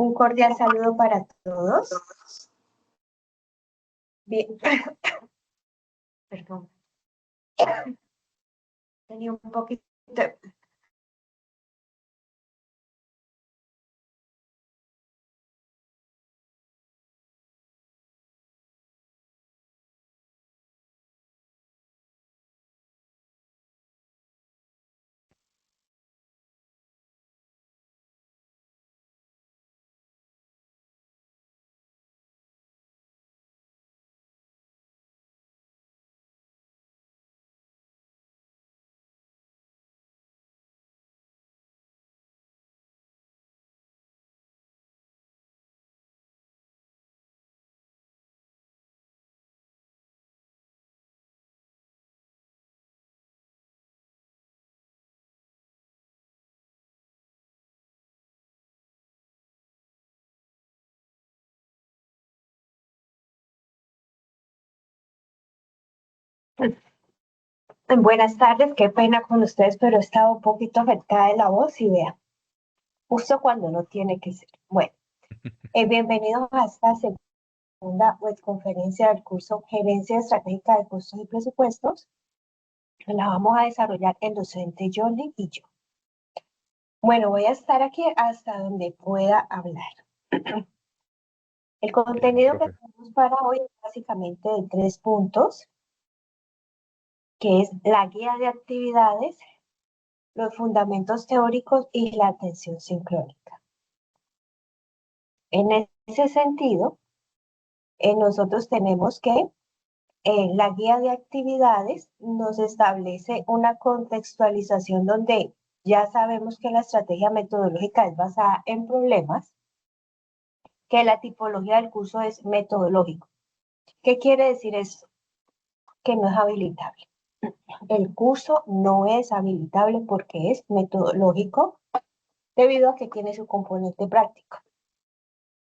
Un cordial saludo para todos. Bien, perdón. Tenía un poquito. Buenas tardes, qué pena con ustedes, pero he estado un poquito afectada de la voz y vea, justo cuando no tiene que ser. Bueno, bienvenidos a esta segunda webconferencia del curso Gerencia Estratégica de Costos y Presupuestos. La vamos a desarrollar el docente Johnny y yo. Bueno, voy a estar aquí hasta donde pueda hablar. El contenido que tenemos para hoy es básicamente de 3 puntos, que es la guía de actividades, los fundamentos teóricos y la atención sincrónica. En ese sentido, nosotros tenemos que la guía de actividades nos establece una contextualización donde ya sabemos que la estrategia metodológica es basada en problemas, que la tipología del curso es metodológico. ¿Qué quiere decir eso? Que no es habilitable. El curso no es habilitable porque es metodológico debido a que tiene su componente práctico.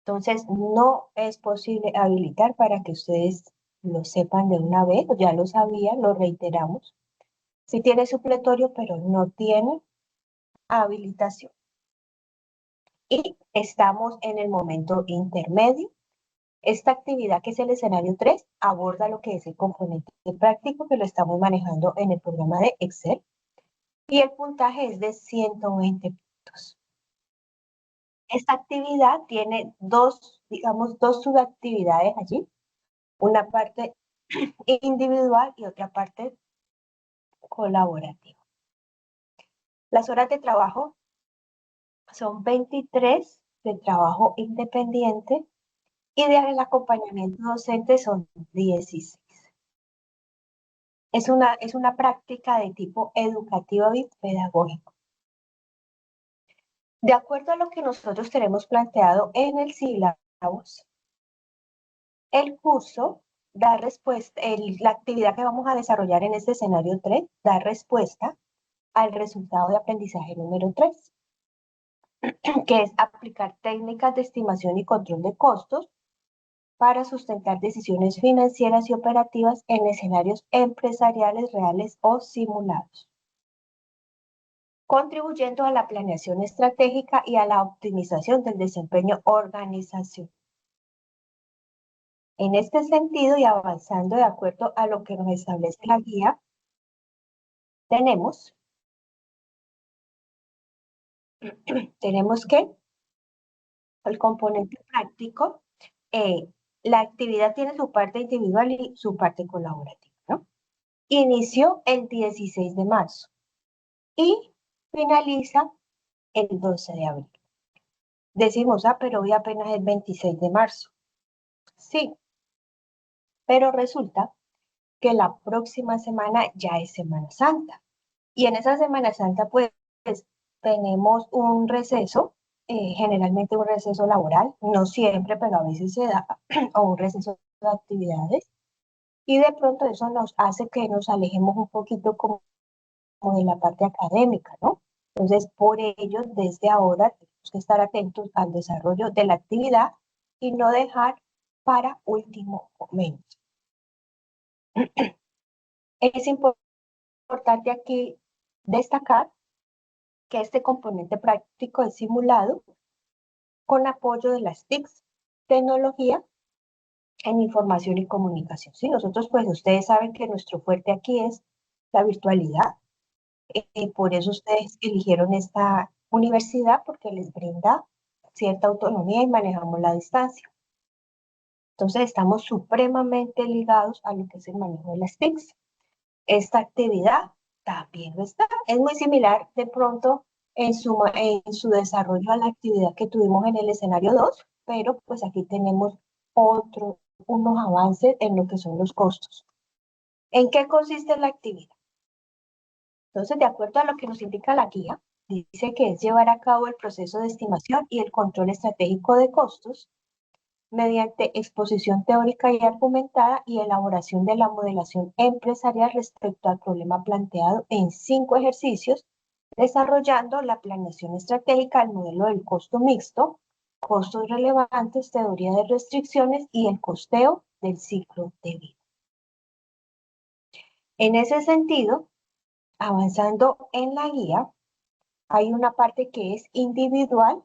Entonces, no es posible habilitar para que ustedes lo sepan de una vez, ya lo sabían, lo reiteramos. Sí tiene supletorio, pero no tiene habilitación. Y estamos en el momento intermedio. Esta actividad, que es el escenario 3, aborda lo que es el componente práctico, que lo estamos manejando en el programa de Excel. Y el puntaje es de 120 puntos. Esta actividad tiene dos subactividades allí. Una parte individual y otra parte colaborativa. Las horas de trabajo son 23 de trabajo independiente y el acompañamiento docente son 16. Es una práctica de tipo educativo y pedagógico. De acuerdo a lo que nosotros tenemos planteado en el sílabus, el curso da respuesta, la actividad que vamos a desarrollar en este escenario 3 da respuesta al resultado de aprendizaje número 3, que es aplicar técnicas de estimación y control de costos para sustentar decisiones financieras y operativas en escenarios empresariales reales o simulados, contribuyendo a la planeación estratégica y a la optimización del desempeño organizacional. En este sentido, y avanzando de acuerdo a lo que nos establece la guía, tenemos que el componente práctico, la actividad tiene su parte individual y su parte colaborativa, ¿no? Inició el 16 de marzo y finaliza el 12 de abril. Decimos, pero hoy apenas es 26 de marzo. Sí, pero resulta que la próxima semana ya es Semana Santa. Y en esa Semana Santa, pues, tenemos un receso, generalmente un receso laboral, no siempre, pero a veces se da, o un receso de actividades. Y de pronto eso nos hace que nos alejemos un poquito como de la parte académica, ¿no? Entonces, por ello, desde ahora tenemos que estar atentos al desarrollo de la actividad y no dejar para último momento. Es importante aquí destacar que este componente práctico es simulado con apoyo de las TICs, tecnología en información y comunicación. Sí, nosotros pues ustedes saben que nuestro fuerte aquí es la virtualidad. Por eso ustedes eligieron esta universidad porque les brinda cierta autonomía y manejamos la distancia. Entonces estamos supremamente ligados a lo que es el manejo de las TICs. Esta actividad también lo está. Es muy similar de pronto en su desarrollo a la actividad que tuvimos en el escenario 2, pero pues aquí tenemos unos avances en lo que son los costos. ¿En qué consiste la actividad? Entonces, de acuerdo a lo que nos indica la guía, dice que es llevar a cabo el proceso de estimación y el control estratégico de costos mediante exposición teórica y argumentada y elaboración de la modelación empresarial respecto al problema planteado en 5 ejercicios, desarrollando la planeación estratégica, el modelo del costo mixto, costos relevantes, teoría de restricciones y el costeo del ciclo de vida. En ese sentido, avanzando en la guía, hay una parte que es individual,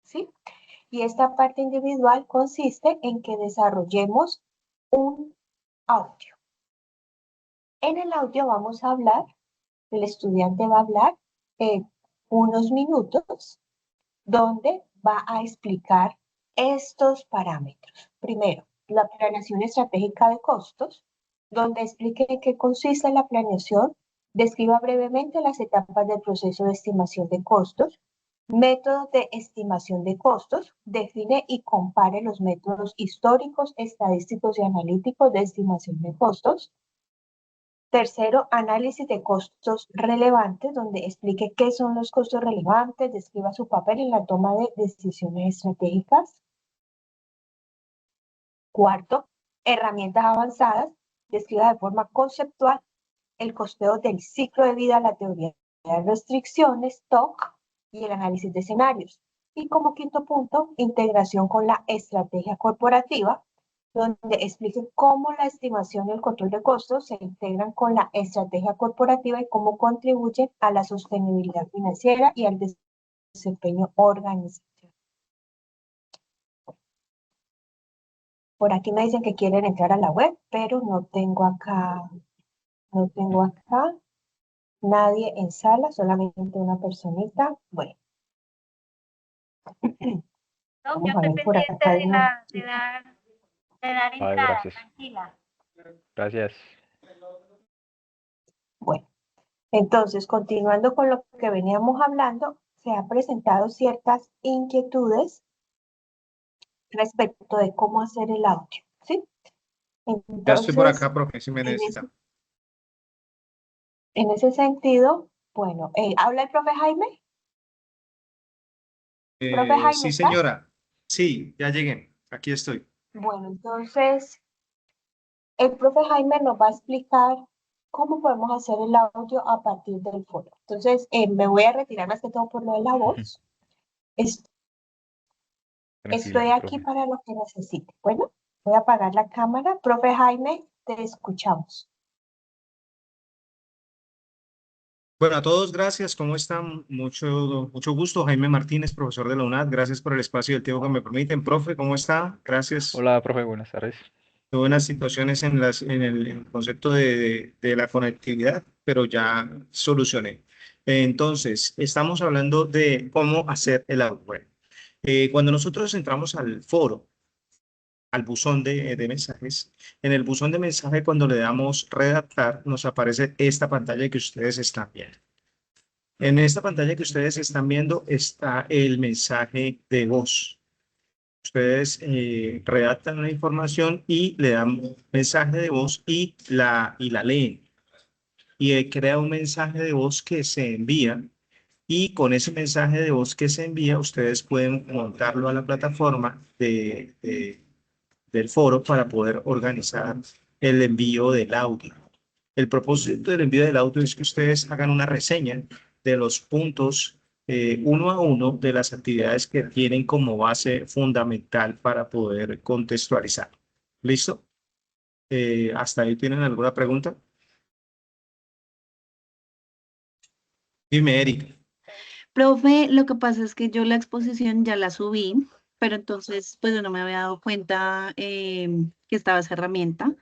¿sí? Y esta parte individual consiste en que desarrollemos un audio. En el audio vamos a hablar, el estudiante va a hablar unos minutos donde va a explicar estos parámetros. Primero, la planeación estratégica de costos, donde explique en qué consiste la planeación, describa brevemente las etapas del proceso de estimación de costos, métodos de estimación de costos, define y compare los métodos históricos, estadísticos y analíticos de estimación de costos. Tercero, análisis de costos relevantes, donde explique qué son los costos relevantes, describa su papel en la toma de decisiones estratégicas. Cuarto, herramientas avanzadas, describa de forma conceptual el costeo del ciclo de vida, la teoría de restricciones, TOC, y el análisis de escenarios. Y como quinto punto, integración con la estrategia corporativa, donde expliquen cómo la estimación y el control de costos se integran con la estrategia corporativa y cómo contribuyen a la sostenibilidad financiera y al desempeño organizacional. Por aquí me dicen que quieren entrar a la web, pero no tengo acá nadie en sala, solamente una personita. Bueno, No, vamos yo a estoy ver por pendiente acá. de dar entrada, Gracias. tranquila. Gracias. Bueno, entonces, continuando con lo que veníamos hablando, se han presentado ciertas inquietudes respecto de cómo hacer el audio, ¿sí? Ya estoy por Entonces, acá, profe, si me en necesita. ese sentido, bueno, ¿habla el profe Jaime? ¿Profe Jaime Sí, está? señora. Sí, ya llegué. Aquí estoy. Bueno, entonces, el profe Jaime nos va a explicar cómo podemos hacer el audio a partir del foro. Entonces, me voy a retirar más que todo por lo de la voz. Estoy Tranquila, aquí profe. para lo que necesite. Bueno, voy a apagar la cámara. Profe Jaime, te escuchamos. Bueno, a todos, gracias. ¿Cómo están? Mucho gusto. Jaime Martínez, profesor de la UNAD. Gracias por el espacio y el tiempo que me permiten. Profe, ¿cómo está? Gracias. Hola, profe, buenas tardes. Tuve unas situaciones en el concepto de la conectividad, pero ya solucioné. Entonces, estamos hablando de cómo hacer el outboard. Cuando nosotros entramos al foro, al buzón de mensajes. En el buzón de mensaje, cuando le damos redactar, nos aparece esta pantalla que ustedes están viendo. En esta pantalla que ustedes están viendo está el mensaje de voz. Ustedes redactan la información y le dan mensaje de voz y la leen. Y crea un mensaje de voz que se envía. Y con ese mensaje de voz que se envía, ustedes pueden montarlo a la plataforma del foro para poder organizar el envío del audio. El propósito del envío del audio es que ustedes hagan una reseña de los puntos uno a uno de las actividades que tienen como base fundamental para poder contextualizar. ¿Listo? ¿Hasta ahí tienen alguna pregunta? Dime, Eric. Profe, lo que pasa es que yo la exposición ya la subí, pero entonces pues yo no me había dado cuenta que estaba esa herramienta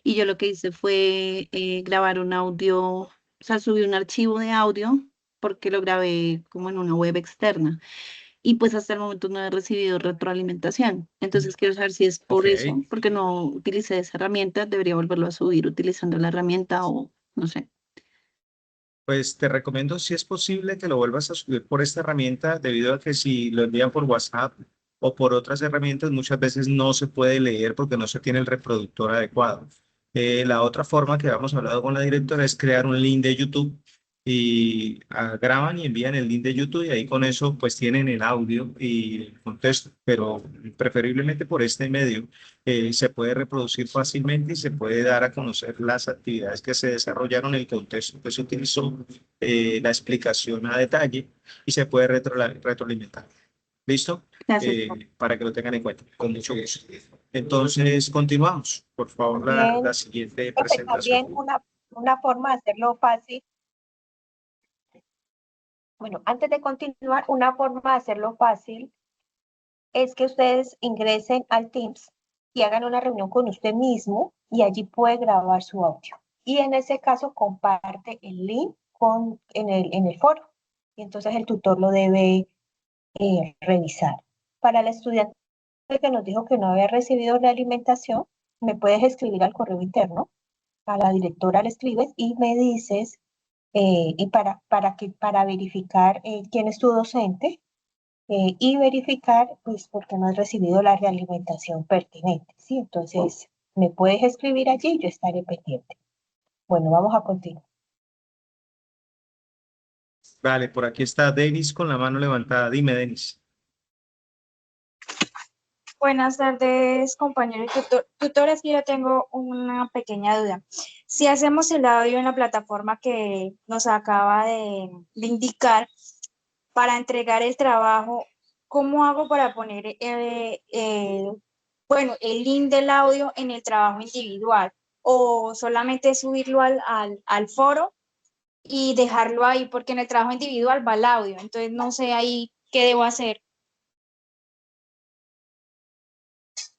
y yo lo que hice fue grabar un audio, o sea, subí un archivo de audio porque lo grabé como en una web externa y pues hasta el momento no he recibido retroalimentación. Entonces quiero saber si es por Ok. eso, porque no utilicé esa herramienta, debería volverlo a subir utilizando la herramienta o no sé. Pues te recomiendo, si es posible, que lo vuelvas a subir por esta herramienta, debido a que si lo envían por WhatsApp o por otras herramientas, muchas veces no se puede leer porque no se tiene el reproductor adecuado. La otra forma que habíamos hablado con la directora es crear un link de YouTube y graban y envían el link de YouTube y ahí con eso pues tienen el audio y el contexto, pero preferiblemente por este medio se puede reproducir fácilmente y se puede dar a conocer las actividades que se desarrollaron, el contexto que se utilizó, la explicación a detalle y se puede retroalimentar. ¿Listo? Gracias. Para que lo tengan en cuenta, con mucho gusto. Entonces, continuamos. Por favor, Bien, la siguiente profe, también presentación. una forma de hacerlo fácil. Bueno, antes de continuar, una forma de hacerlo fácil es que ustedes ingresen al Teams y hagan una reunión con usted mismo y allí puede grabar su audio. Y en ese caso comparte el link en el foro. Y entonces el tutor lo debe revisar. Para el estudiante que nos dijo que no había recibido la alimentación, me puedes escribir al correo interno, a la directora le escribes y me dices, y para verificar quién es tu docente, y verificar, pues, porque no has recibido la realimentación pertinente, ¿sí? Entonces, me puedes escribir allí y yo estaré pendiente. Bueno, vamos a continuar. Vale, por aquí está Denis con la mano levantada. Dime, Denis. Buenas tardes, compañero y tutores. Yo tengo una pequeña duda. Si hacemos el audio en la plataforma que nos acaba de indicar para entregar el trabajo, ¿cómo hago para poner el link del audio en el trabajo individual? ¿O solamente subirlo al foro y dejarlo ahí? Porque en el trabajo individual va el audio, entonces no sé ahí qué debo hacer.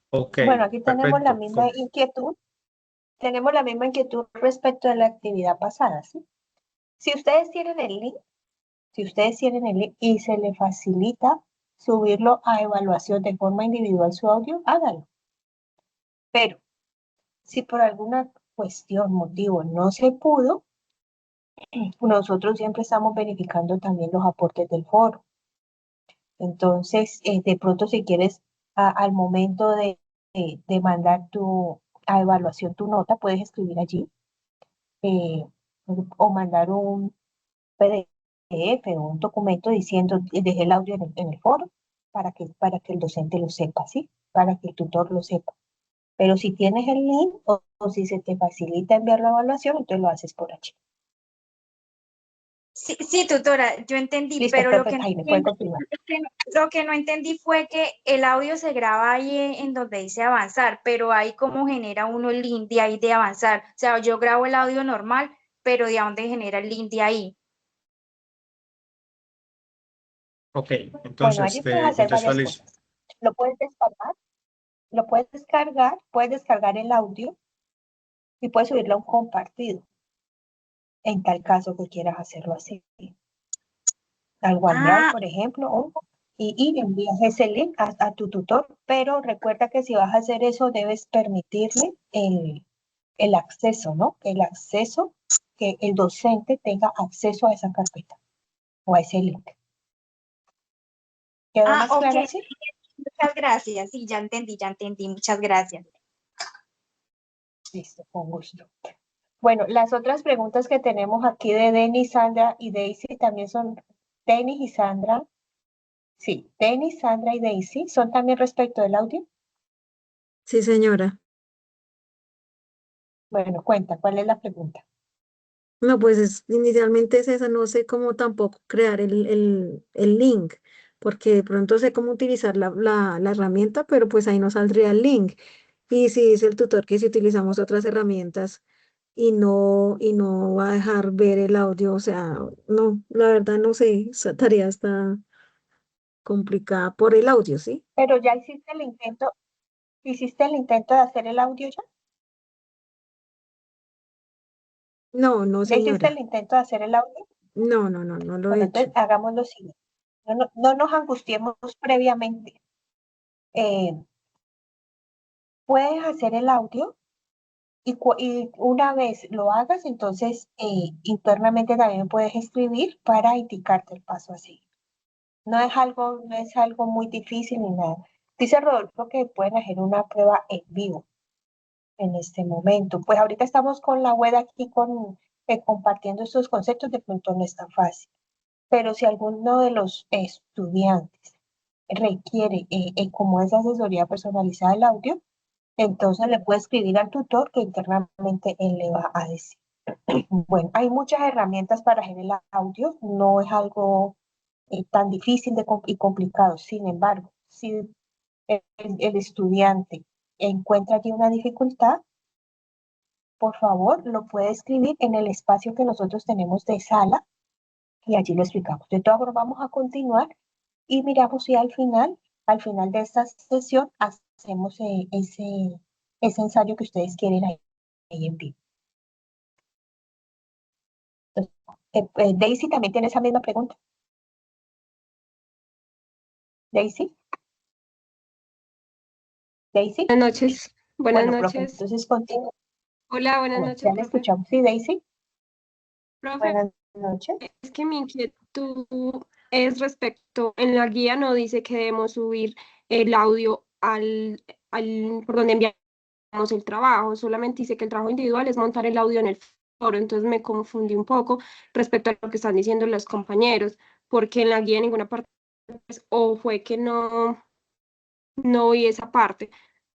Ok, Bueno, aquí tenemos la perfecto. misma inquietud. Tenemos la misma inquietud respecto a la actividad pasada, ¿sí? Si ustedes tienen el link, y se le facilita subirlo a evaluación de forma individual su audio, háganlo. Pero si por alguna cuestión, motivo no se pudo, nosotros siempre estamos verificando también los aportes del foro. Entonces, de pronto si quieres, al momento de mandar a evaluación tu nota, puedes escribir allí, eh, o mandar un PDF o un documento diciendo, dejé el audio en el foro para que el docente lo sepa, ¿sí? Para que el tutor lo sepa. Pero si tienes el link o si se te facilita enviar la evaluación, entonces lo haces por allí. Sí, sí, tutora, yo entendí, Listo, pero profe Jaime, puede continuar. lo que no entendí fue que el audio se graba ahí en donde dice avanzar, pero ahí cómo genera uno el link de ahí de avanzar. O sea, yo grabo el audio normal, pero de dónde genera el link de ahí. Ok, Bueno, entonces allí puedes te hacer varias contextualizo. cosas. Puedes descargar el audio y puedes subirlo a un compartido, en tal caso que quieras hacerlo así, al OneDrive, Ah, por ejemplo, y envías ese link a tu tutor, pero recuerda que si vas a hacer eso debes permitirle el acceso, ¿no? Que el docente tenga acceso a esa carpeta o a ese link. ¿Quedó más ok, claro así? muchas gracias. Sí, ya entendí, muchas gracias. Listo, con gusto. Bueno, las otras preguntas que tenemos aquí de Denis, Sandra y Daisy también son Denis y Sandra. Sí, Denis, Sandra y Daisy son también respecto del audio. Sí, señora. Bueno, cuenta, ¿cuál es la pregunta? No, pues inicialmente es esa, no sé cómo tampoco crear el link, porque de pronto sé cómo utilizar la herramienta, pero pues ahí no saldría el link. Y si dice el tutor que si utilizamos otras herramientas, y no va a dejar ver el audio. O sea, no, la verdad no sé, esa tarea está complicada por el audio, ¿sí? Pero ya hiciste el intento de hacer el audio ya. No, no, ¿Ya hiciste señora. el intento de hacer el audio? No, no, no, no lo he Bueno, hecho. entonces hagamos lo siguiente. No nos angustiemos previamente. Eh, puedes hacer el audio y una vez lo hagas, entonces internamente también puedes escribir para indicarte el paso así. No es algo muy difícil ni nada. Dice Rodolfo que pueden hacer una prueba en vivo en este momento. Pues ahorita estamos con la web aquí compartiendo estos conceptos, de pronto no es tan fácil. Pero si alguno de los estudiantes requiere, como esa asesoría personalizada del audio, entonces le puede escribir al tutor que internamente él le va a decir. Bueno, hay muchas herramientas para hacer el audio, no es algo tan difícil y complicado. Sin embargo, si el estudiante encuentra aquí una dificultad, por favor, lo puede escribir en el espacio que nosotros tenemos de sala y allí lo explicamos. De todas formas, vamos a continuar y miramos si al final de esta sesión, hacemos ese ensayo que ustedes quieren ahí en vivo. Entonces, Daisy también tiene esa misma pregunta. Daisy. Daisy. Buenas noches. Buenas Bueno, profe, noches. entonces continúa. Hola, buenas Bueno, noches, ya le profe. escuchamos. Sí, Daisy. Profe, Buenas noches. es que mi inquietud es respecto, en la guía no dice que debemos subir el audio por donde enviamos el trabajo, solamente dice que el trabajo individual es montar el audio en el foro, entonces me confundí un poco respecto a lo que están diciendo los compañeros, porque en la guía en ninguna parte, o fue que no vi esa parte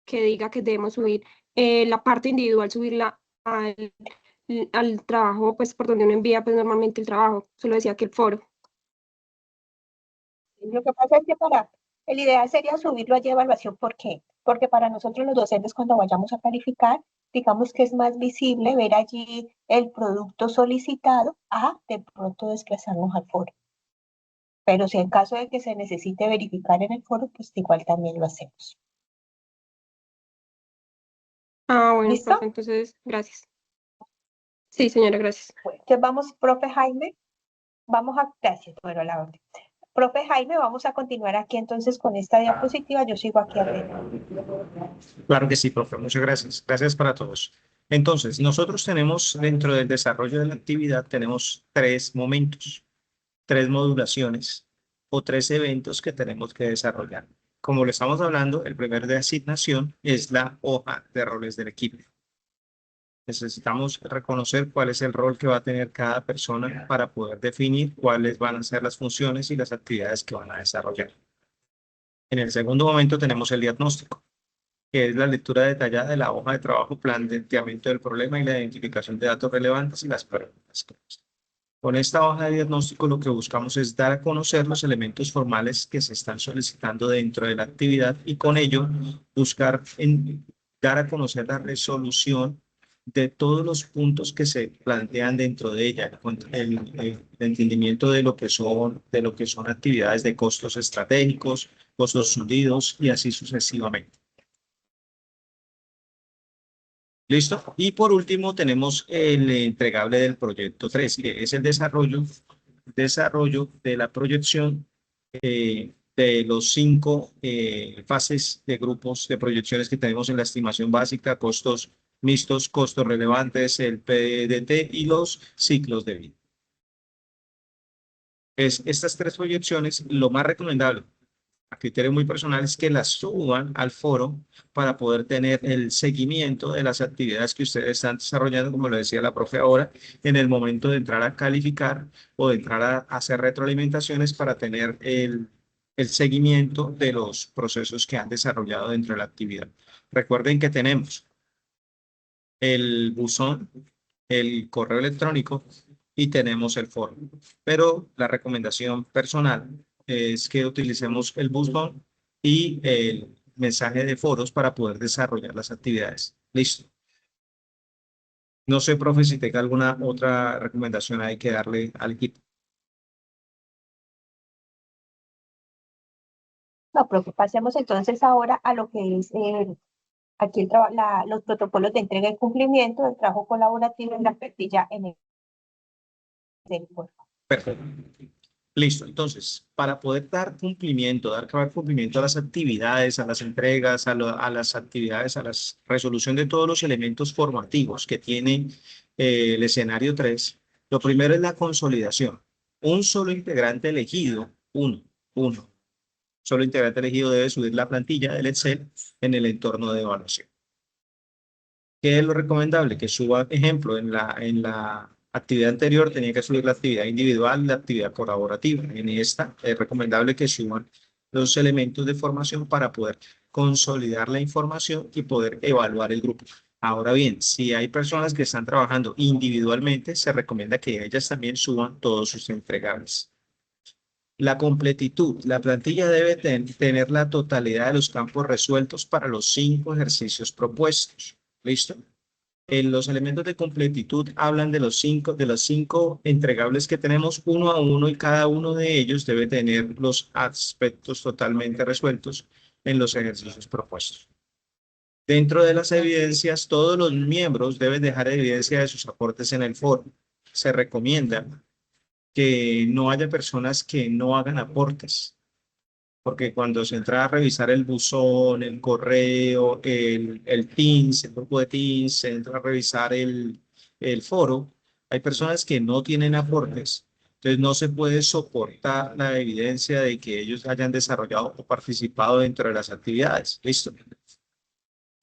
que diga que debemos subir la parte individual, subirla al trabajo, pues por donde uno envía pues normalmente el trabajo, solo decía que el foro. Lo que pasa es que el ideal sería subirlo allí a evaluación. ¿Por qué? Porque para nosotros los docentes cuando vayamos a calificar, digamos que es más visible ver allí el producto solicitado a de pronto desplazarnos al foro. Pero si en caso de que se necesite verificar en el foro, pues igual también lo hacemos. Ah, bueno, ¿Listo? profe, entonces, gracias. Sí, señora, gracias. Bueno, entonces vamos, profe Jaime, gracias, bueno, la orden. Profe Jaime, vamos a continuar aquí entonces con esta diapositiva. Yo sigo aquí atento. Claro que sí, profe. Muchas gracias. Gracias para todos. Entonces, nosotros tenemos dentro del desarrollo de la actividad, tenemos 3 momentos, 3 modulaciones o 3 eventos que tenemos que desarrollar. Como lo estamos hablando, el primer de asignación es la hoja de roles del equipo. Necesitamos reconocer cuál es el rol que va a tener cada persona para poder definir cuáles van a ser las funciones y las actividades que van a desarrollar. En el segundo momento tenemos el diagnóstico, que es la lectura detallada de la hoja de trabajo, planteamiento del problema y la identificación de datos relevantes y las preguntas. Con esta hoja de diagnóstico lo que buscamos es dar a conocer los elementos formales que se están solicitando dentro de la actividad y con ello buscar dar a conocer la resolución de todos los puntos que se plantean dentro de ella, el entendimiento de lo que son actividades de costos estratégicos, costos sundidos y así sucesivamente. ¿Listo? Y por último tenemos el entregable del proyecto 3, que es el desarrollo de la proyección de los 5 fases de grupos de proyecciones que tenemos en la estimación básica, costos mixtos, costos relevantes, el PDT y los ciclos de vida. Estas 3 proyecciones, lo más recomendable a criterio muy personal es que las suban al foro para poder tener el seguimiento de las actividades que ustedes están desarrollando, como lo decía la profe ahora, en el momento de entrar a calificar o de entrar a hacer retroalimentaciones para tener el seguimiento de los procesos que han desarrollado dentro de la actividad. Recuerden que tenemos el buzón, el correo electrónico y tenemos el foro. Pero la recomendación personal es que utilicemos el buzón y el mensaje de foros para poder desarrollar las actividades. Listo. No sé, profe, si tenga alguna otra recomendación hay que darle al equipo. No, profe, pasemos entonces ahora a lo que es aquí los protocolos de entrega y cumplimiento del trabajo colaborativo en la plantilla en el Perfecto. Listo. Entonces, para poder dar cumplimiento a las actividades, a las entregas, a las actividades, a la resolución de todos los elementos formativos que tiene el escenario 3, lo primero es la consolidación. Un solo integrante elegido, uno. Solo integrante elegido debe subir la plantilla del Excel en el entorno de evaluación. ¿Qué es lo recomendable? Que suba, ejemplo, en la actividad anterior tenía que subir la actividad individual y la actividad colaborativa. En esta es recomendable que suban los elementos de formación para poder consolidar la información y poder evaluar el grupo. Ahora bien, si hay personas que están trabajando individualmente, se recomienda que ellas también suban todos sus entregables. La completitud. La plantilla debe tener la totalidad de los campos resueltos para los 5 ejercicios propuestos. ¿Listo? Los elementos de completitud hablan de los cinco entregables que tenemos uno a uno y cada uno de ellos debe tener los aspectos totalmente resueltos en los ejercicios propuestos. Dentro de las evidencias, todos los miembros deben dejar evidencia de sus aportes en el foro. Se recomienda que no haya personas que no hagan aportes, porque cuando se entra a revisar el buzón, el correo, el Teams, el grupo de Teams, se entra a revisar el foro, hay personas que no tienen aportes. Entonces no se puede soportar la evidencia de que ellos hayan desarrollado o participado dentro de las actividades. ¿Listo?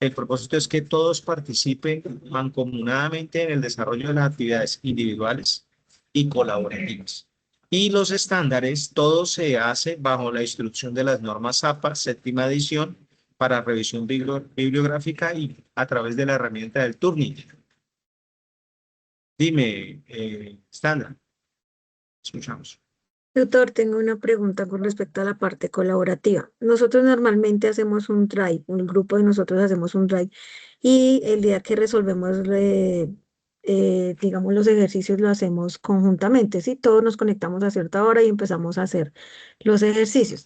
El propósito es que todos participen mancomunadamente en el desarrollo de las actividades individuales y colaborativas. Y los estándares, todo se hace bajo la instrucción de las normas APA, séptima edición, para revisión bibliográfica y a través de la herramienta del Turnitin. Dime, Sandra, escuchamos. Tutor, tengo una pregunta con respecto a la parte colaborativa. Nosotros normalmente hacemos un drive, un grupo de nosotros hacemos un drive y el día que resolvemos, digamos, los ejercicios lo hacemos conjuntamente, ¿sí? Todos nos conectamos a cierta hora y empezamos a hacer los ejercicios.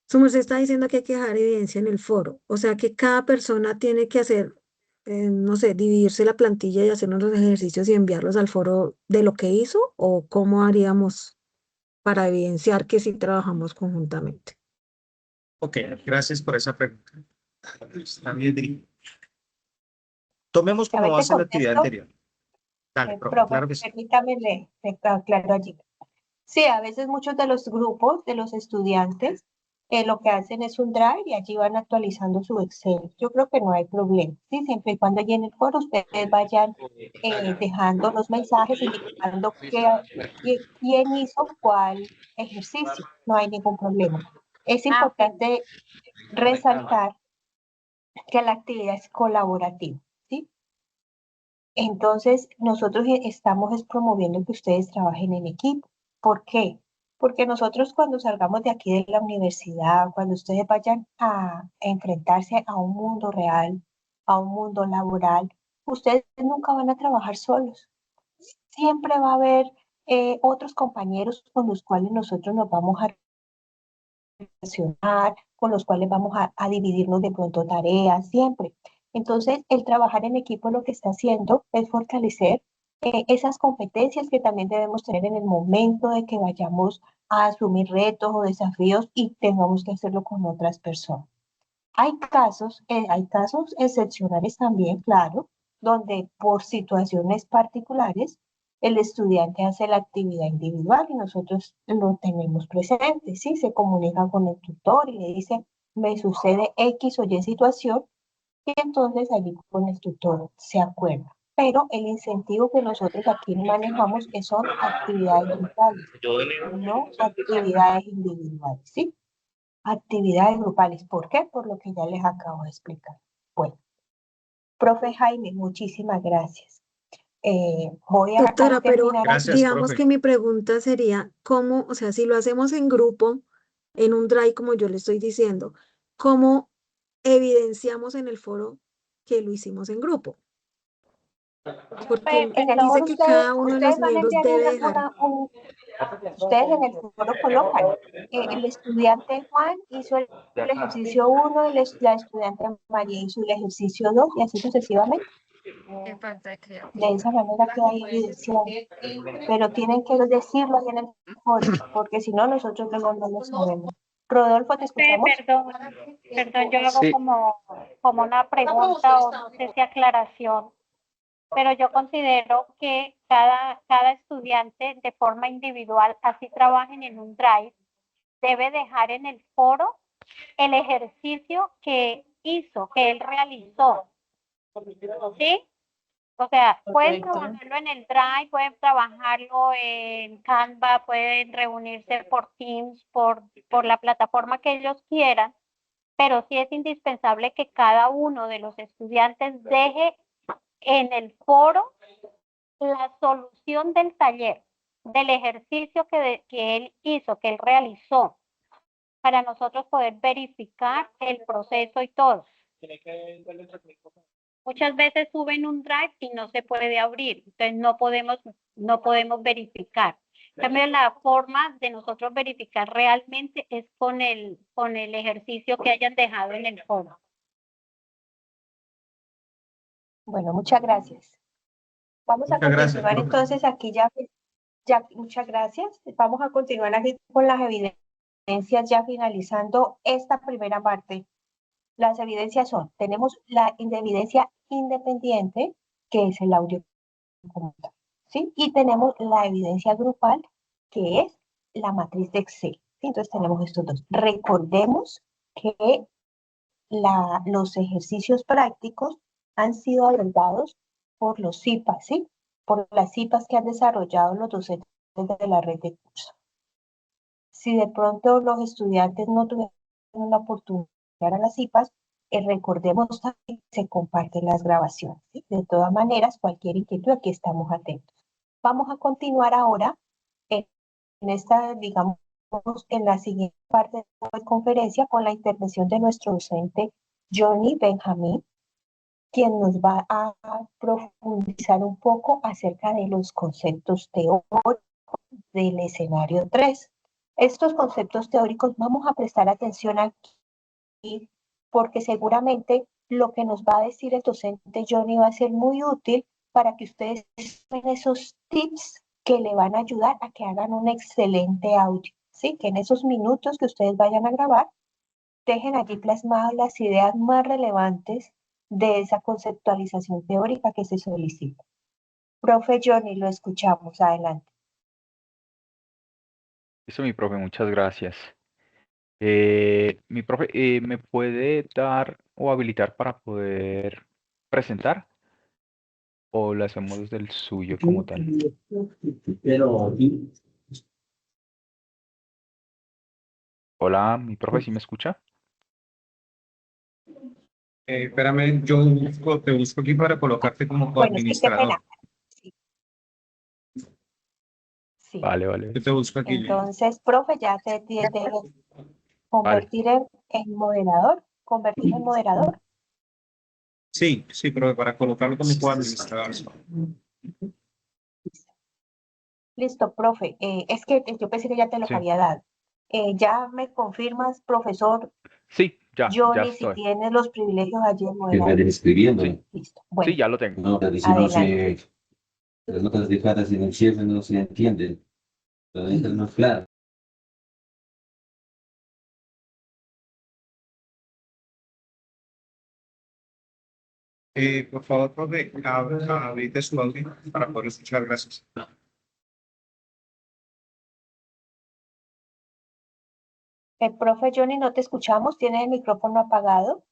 Su merced está diciendo que hay que dejar evidencia en el foro, o sea que cada persona tiene que hacer, no sé, dividirse la plantilla y hacer unos ejercicios y enviarlos al foro de lo que hizo o cómo haríamos para evidenciar que sí trabajamos conjuntamente. Ok, gracias por esa pregunta. Está bien dirigido. Tomemos A como ver, te base la actividad contesto, anterior. Dale, profe, profe, claro que sí. permítame aclaro allí. Sí, a veces muchos de los grupos de los estudiantes lo que hacen es un drive y allí van actualizando su Excel. Yo creo que no hay problema, ¿sí? Siempre y cuando allí en el foro ustedes vayan dejando los mensajes indicando quién hizo cuál ejercicio. No hay ningún problema. Es importante resaltar que la actividad es colaborativa, ¿sí? Entonces, nosotros estamos promoviendo que ustedes trabajen en equipo. ¿Por qué? Porque nosotros cuando salgamos de aquí de la universidad, cuando ustedes vayan a enfrentarse a un mundo real, a un mundo laboral, ustedes nunca van a trabajar solos. Siempre va a haber otros compañeros con los cuales nosotros nos vamos a relacionar, con los cuales vamos a dividirnos de pronto tareas, siempre. Entonces, el trabajar en equipo lo que está haciendo es fortalecer esas competencias que también debemos tener en el momento de que vayamos a asumir retos o desafíos y tengamos que hacerlo con otras personas. Hay casos excepcionales también, claro, donde por situaciones particulares el estudiante hace la actividad individual y nosotros lo tenemos presente, ¿sí? Se comunica con el tutor y le dice, me sucede X o Y situación, y entonces allí con el tutor se acuerda. Pero el incentivo que nosotros aquí manejamos son actividades grupales, no actividades individuales, ¿sí? Actividades grupales. ¿Por qué? Por lo que ya les acabo de explicar. Bueno, profe Jaime, muchísimas gracias. Voy a Doctora, pero terminar. Gracias, digamos profe. que mi pregunta sería, ¿cómo, o sea, si lo hacemos en grupo, en un drive, como yo le estoy diciendo, cómo evidenciamos en el foro que lo hicimos en grupo? Porque En el dice foro que cada uno de los ustedes van a miembros enviar debe dejar. ustedes en el foro colocan, el estudiante Juan hizo el ejercicio 1, la estudiante María hizo el ejercicio 2 y así sucesivamente. De esa manera queda ahí evidenciado. Pero tienen que decirlo ahí en el foro, porque si no, nosotros luego no lo sabemos. Rodolfo, ¿te escuchamos? Perdón, yo hago Sí. como una pregunta o no sé si aclaración, pero yo considero que cada estudiante de forma individual, así trabajen en un drive, debe dejar en el foro el ejercicio que hizo, que él realizó, ¿sí? O sea, pueden trabajarlo en el Drive, pueden trabajarlo en Canva, pueden reunirse por Teams, por la plataforma que ellos quieran, pero sí es indispensable que cada uno de los estudiantes deje en el foro la solución del taller, del ejercicio que él hizo, que él realizó, para nosotros poder verificar el proceso y todo. Muchas veces suben un drive y no se puede abrir, entonces no podemos verificar. En cambio, la forma de nosotros verificar realmente es con el ejercicio que hayan dejado en el foro. Bueno, muchas gracias. Vamos a Muchas gracias, continuar profe. entonces aquí muchas gracias. Vamos a continuar aquí con las evidencias ya finalizando esta primera parte. Las evidencias son, tenemos la evidencia independiente, que es el audio conmutador, ¿sí? Y tenemos la evidencia grupal, que es la matriz de Excel, ¿sí? Entonces tenemos estos dos. Recordemos que los ejercicios prácticos han sido abordados por los CIPAS, ¿sí? Por las CIPAS que han desarrollado los docentes de la red de curso. Si de pronto los estudiantes no tuvieron la oportunidad de ir a las CIPAS, recordemos también que se comparten las grabaciones, ¿sí? De todas maneras, cualquier inquietud, aquí estamos atentos. Vamos a continuar ahora en esta, digamos, en la siguiente parte de la conferencia con la intervención de nuestro docente Johnny Benjamín, quien nos va a profundizar un poco acerca de los conceptos teóricos del escenario 3. Estos conceptos teóricos vamos a prestar atención aquí porque seguramente lo que nos va a decir el docente Johnny va a ser muy útil para que ustedes den esos tips que le van a ayudar a que hagan un excelente audio, ¿sí? Que en esos minutos que ustedes vayan a grabar, dejen allí plasmadas las ideas más relevantes de esa conceptualización teórica que se solicita. Profe Johnny, lo escuchamos. Adelante. Eso, mi profe, muchas gracias. Mi profe, ¿me puede dar o habilitar para poder presentar? ¿O lo hacemos desde el suyo como tal? Hola, mi profe, ¿sí me escucha? Espérame, te busco aquí para colocarte como Bueno, sí, qué coadministrador. pena. Sí. Sí. Vale, vale. Yo te busco aquí. Entonces, profe, ya te convertir en moderador. Convertir en moderador. Sí, pero para colocarlo como coadministrador. Listo, profe. Es que yo pensé que ya te lo Sí. había dado. Ya me confirmas, profesor Sí, ya Johnny, si estoy. tienes los privilegios allí en Que moderador. me escribiendo. Sí, Listo. sí, Bueno, ya lo tengo. No, pero si no adelante. las notas dejadas en el cierre no se entienden. Lo dejan más claro. Por favor, profe, habilite su audio para poder escuchar. Gracias. Profe Johnny, no te escuchamos. ¿Tienes el micrófono apagado?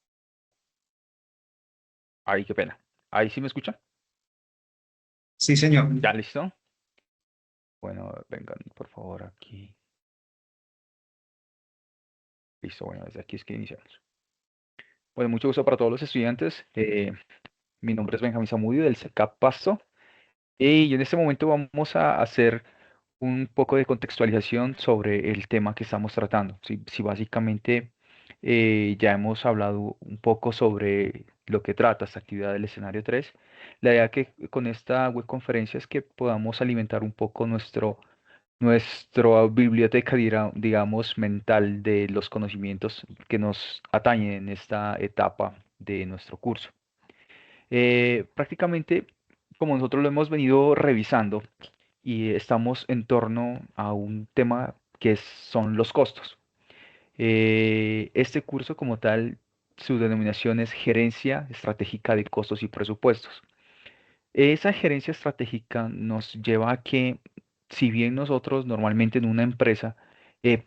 Ay, qué pena. ¿Ahí sí me escuchan? Sí, señor. ¿Ya listo? Bueno, vengan, por favor, aquí. Listo, bueno, desde aquí es que iniciamos. Bueno, mucho gusto para todos los estudiantes. Mi nombre es Benjamín Zamudio del CECAP Pasto. Y en este momento vamos a hacer un poco de contextualización sobre el tema que estamos tratando. Si básicamente ya hemos hablado un poco sobre lo que trata esta actividad del escenario 3, La idea que con esta web conferencia es que podamos alimentar un poco nuestra biblioteca, digamos, mental de los conocimientos que nos atañen en esta etapa de nuestro curso. Prácticamente, como nosotros lo hemos venido revisando y estamos en torno a un tema que son los costos. Este curso como tal, su denominación es Gerencia Estratégica de Costos y Presupuestos. Esa gerencia estratégica nos lleva a que, si bien nosotros normalmente en una empresa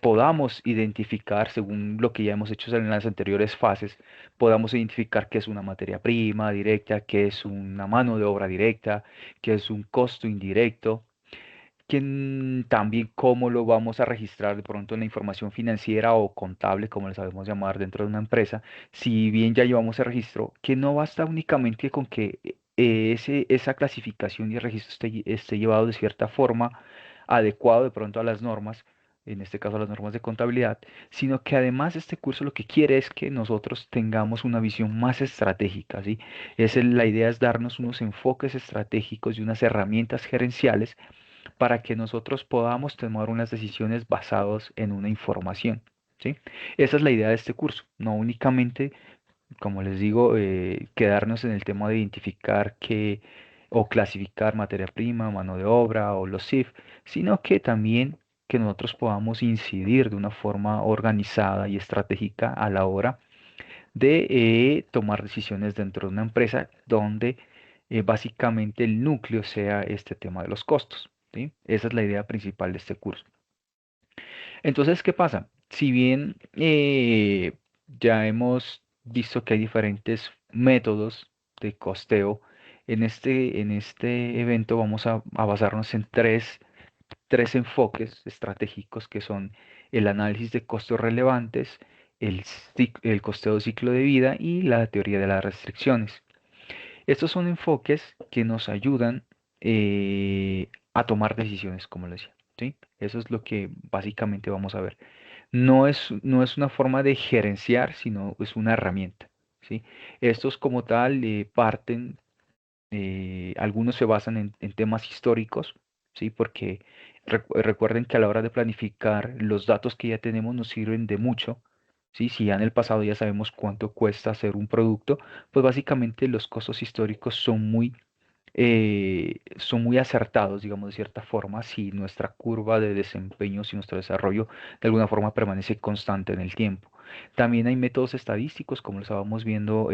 podamos identificar, según lo que ya hemos hecho en las anteriores fases, podamos identificar qué es una materia prima directa, qué es una mano de obra directa, qué es un costo indirecto, también cómo lo vamos a registrar de pronto en la información financiera o contable, como le sabemos llamar dentro de una empresa, si bien ya llevamos el registro, que no basta únicamente con que esa clasificación y el registro esté llevado de cierta forma adecuado de pronto a las normas, en este caso a las normas de contabilidad, sino que además este curso lo que quiere es que nosotros tengamos una visión más estratégica, ¿sí? La idea es darnos unos enfoques estratégicos y unas herramientas gerenciales para que nosotros podamos tomar unas decisiones basadas en una información, ¿sí? Esa es la idea de este curso, no únicamente, como les digo, quedarnos en el tema de identificar o clasificar materia prima, mano de obra o los CIF, sino que también que nosotros podamos incidir de una forma organizada y estratégica a la hora de tomar decisiones dentro de una empresa donde básicamente el núcleo sea este tema de los costos, ¿sí? Esa es la idea principal de este curso. Entonces, ¿qué pasa? Si bien ya hemos visto que hay diferentes métodos de costeo, en este evento vamos a basarnos en tres enfoques estratégicos que son el análisis de costos relevantes, el costeo de ciclo de vida y la teoría de las restricciones. Estos son enfoques que nos ayudan a tomar decisiones, como les decía, ¿sí? Eso es lo que básicamente vamos a ver. No es una forma de gerenciar, sino es una herramienta, ¿sí? Estos como tal parten, algunos se basan en temas históricos, ¿sí? Porque recuerden que a la hora de planificar, los datos que ya tenemos nos sirven de mucho, ¿sí? Si ya en el pasado ya sabemos cuánto cuesta hacer un producto, pues básicamente los costos históricos son muy acertados, digamos, de cierta forma, si nuestra curva de desempeño, si nuestro desarrollo de alguna forma permanece constante en el tiempo. También hay métodos estadísticos, como lo estábamos viendo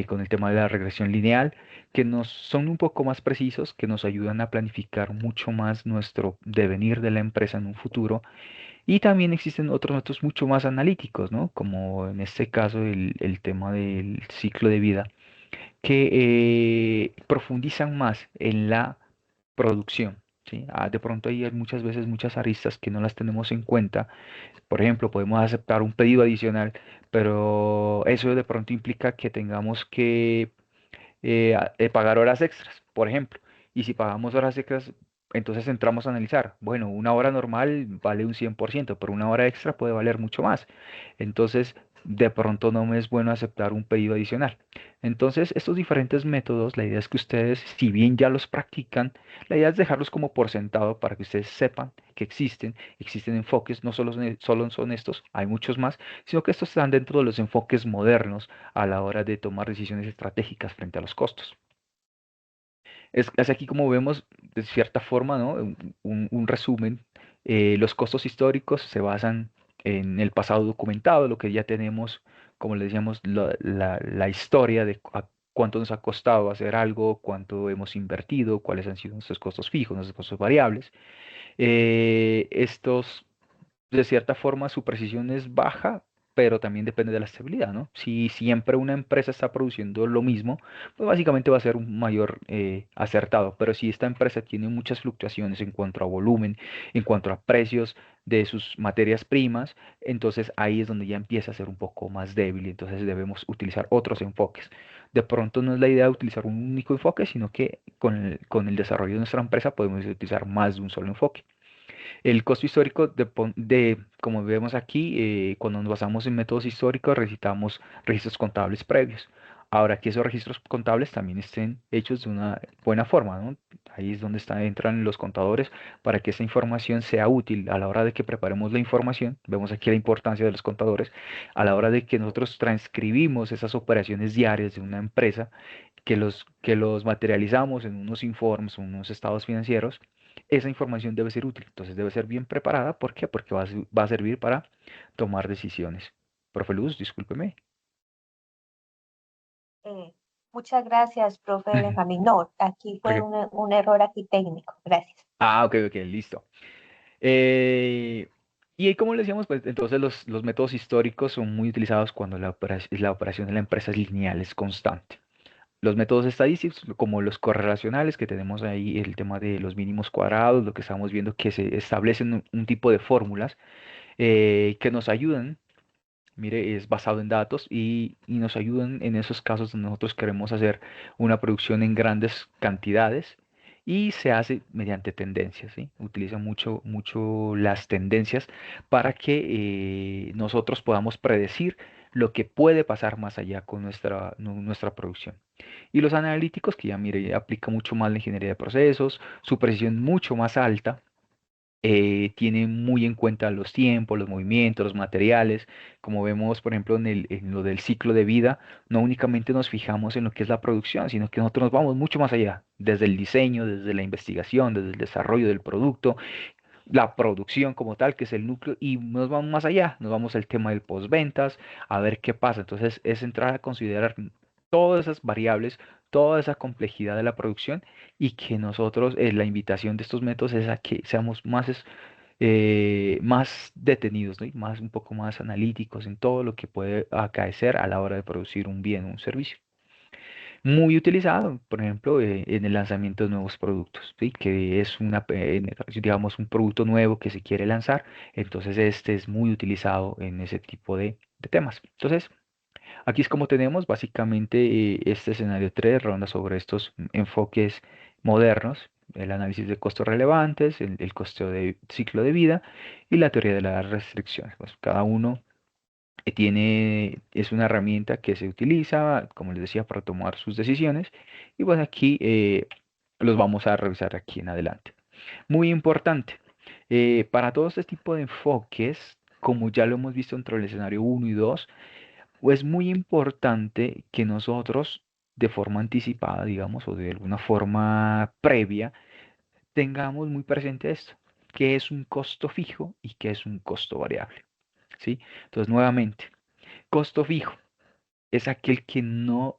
con el tema de la regresión lineal, que nos son un poco más precisos, que nos ayudan a planificar mucho más nuestro devenir de la empresa en un futuro. Y también existen otros métodos mucho más analíticos, ¿no? Como en este caso el tema del ciclo de vida, que profundizan más en la producción. ¿Sí? De pronto hay muchas veces muchas aristas que no las tenemos en cuenta. Por ejemplo, podemos aceptar un pedido adicional, pero eso de pronto implica que tengamos que pagar horas extras, por ejemplo. Y si pagamos horas extras, entonces entramos a analizar, bueno, una hora normal vale un 100%, pero una hora extra puede valer mucho más. Entonces, de pronto no me es bueno aceptar un pedido adicional. Entonces, estos diferentes métodos, la idea es que ustedes, si bien ya los practican, la idea es dejarlos como por sentado para que ustedes sepan que existen enfoques, no solo son estos, hay muchos más, sino que estos están dentro de los enfoques modernos a la hora de tomar decisiones estratégicas frente a los costos. Es aquí como vemos, de cierta forma, ¿no? Un resumen. Los costos históricos se basan en el pasado documentado, lo que ya tenemos, como le decíamos, la historia de cuánto nos ha costado hacer algo, cuánto hemos invertido, cuáles han sido nuestros costos fijos, nuestros costos variables. Estos de cierta forma su precisión es baja, pero también depende de la estabilidad, ¿no? Si siempre una empresa está produciendo lo mismo, pues básicamente va a ser un mayor acertado. Pero si esta empresa tiene muchas fluctuaciones en cuanto a volumen, en cuanto a precios de sus materias primas, entonces ahí es donde ya empieza a ser un poco más débil. Entonces debemos utilizar otros enfoques. De pronto no es la idea de utilizar un único enfoque, sino que con el desarrollo de nuestra empresa podemos utilizar más de un solo enfoque. El costo histórico como vemos aquí, cuando nos basamos en métodos históricos, recitamos registros contables previos. Ahora, que esos registros contables también estén hechos de una buena forma, ¿no? Ahí es donde entran los contadores para que esa información sea útil a la hora de que preparemos la información. Vemos aquí la importancia de los contadores. A la hora de que nosotros transcribimos esas operaciones diarias de una empresa, que los materializamos en unos informes, unos estados financieros, esa información debe ser útil. Entonces debe ser bien preparada. ¿Por qué? Porque va a servir para tomar decisiones. Profe Luz, discúlpeme. Muchas gracias, profe Benjamín. No, aquí fue Ok. un error aquí técnico. Gracias. Ah, ok, ok, listo. Y ahí, como le decíamos, pues entonces los métodos históricos son muy utilizados cuando la operación de la empresa es lineal, es constante. Los métodos estadísticos, como los correlacionales, que tenemos ahí el tema de los mínimos cuadrados, lo que estamos viendo que se establecen un tipo de fórmulas que nos ayudan, mire, es basado en datos y nos ayudan en esos casos donde nosotros queremos hacer una producción en grandes cantidades y se hace mediante tendencias, ¿sí? Utiliza mucho las tendencias para que nosotros podamos predecir lo que puede pasar más allá con nuestra producción. Y los analíticos, que ya mire, aplica mucho más la ingeniería de procesos, su precisión mucho más alta, tiene muy en cuenta los tiempos, los movimientos, los materiales. Como vemos, por ejemplo, en lo del ciclo de vida, no únicamente nos fijamos en lo que es la producción, sino que nosotros nos vamos mucho más allá, desde el diseño, desde la investigación, desde el desarrollo del producto, la producción como tal, que es el núcleo, y nos vamos más allá, nos vamos al tema del postventas, a ver qué pasa. Entonces, es entrar a considerar todas esas variables, toda esa complejidad de la producción y que nosotros, la invitación de estos métodos es a que seamos más detenidos, ¿no? Y un poco más analíticos en todo lo que puede acaecer a la hora de producir un bien o un servicio. Muy utilizado, por ejemplo, en el lanzamiento de nuevos productos, ¿sí? Que es digamos, un producto nuevo que se quiere lanzar, entonces este es muy utilizado en ese tipo de temas. Entonces, aquí es como tenemos básicamente este escenario 3 ronda sobre estos enfoques modernos, el análisis de costos relevantes, el costo de ciclo de vida y la teoría de las restricciones. Pues cada uno es una herramienta que se utiliza, como les decía, para tomar sus decisiones. Y pues aquí los vamos a revisar aquí en adelante. Muy importante, para todo este tipo de enfoques, como ya lo hemos visto entre el escenario 1 y 2, es muy importante que nosotros, de forma anticipada, digamos, o de alguna forma previa, tengamos muy presente esto, qué es un costo fijo y qué es un costo variable. ¿Sí? Entonces, nuevamente, costo fijo es aquel que no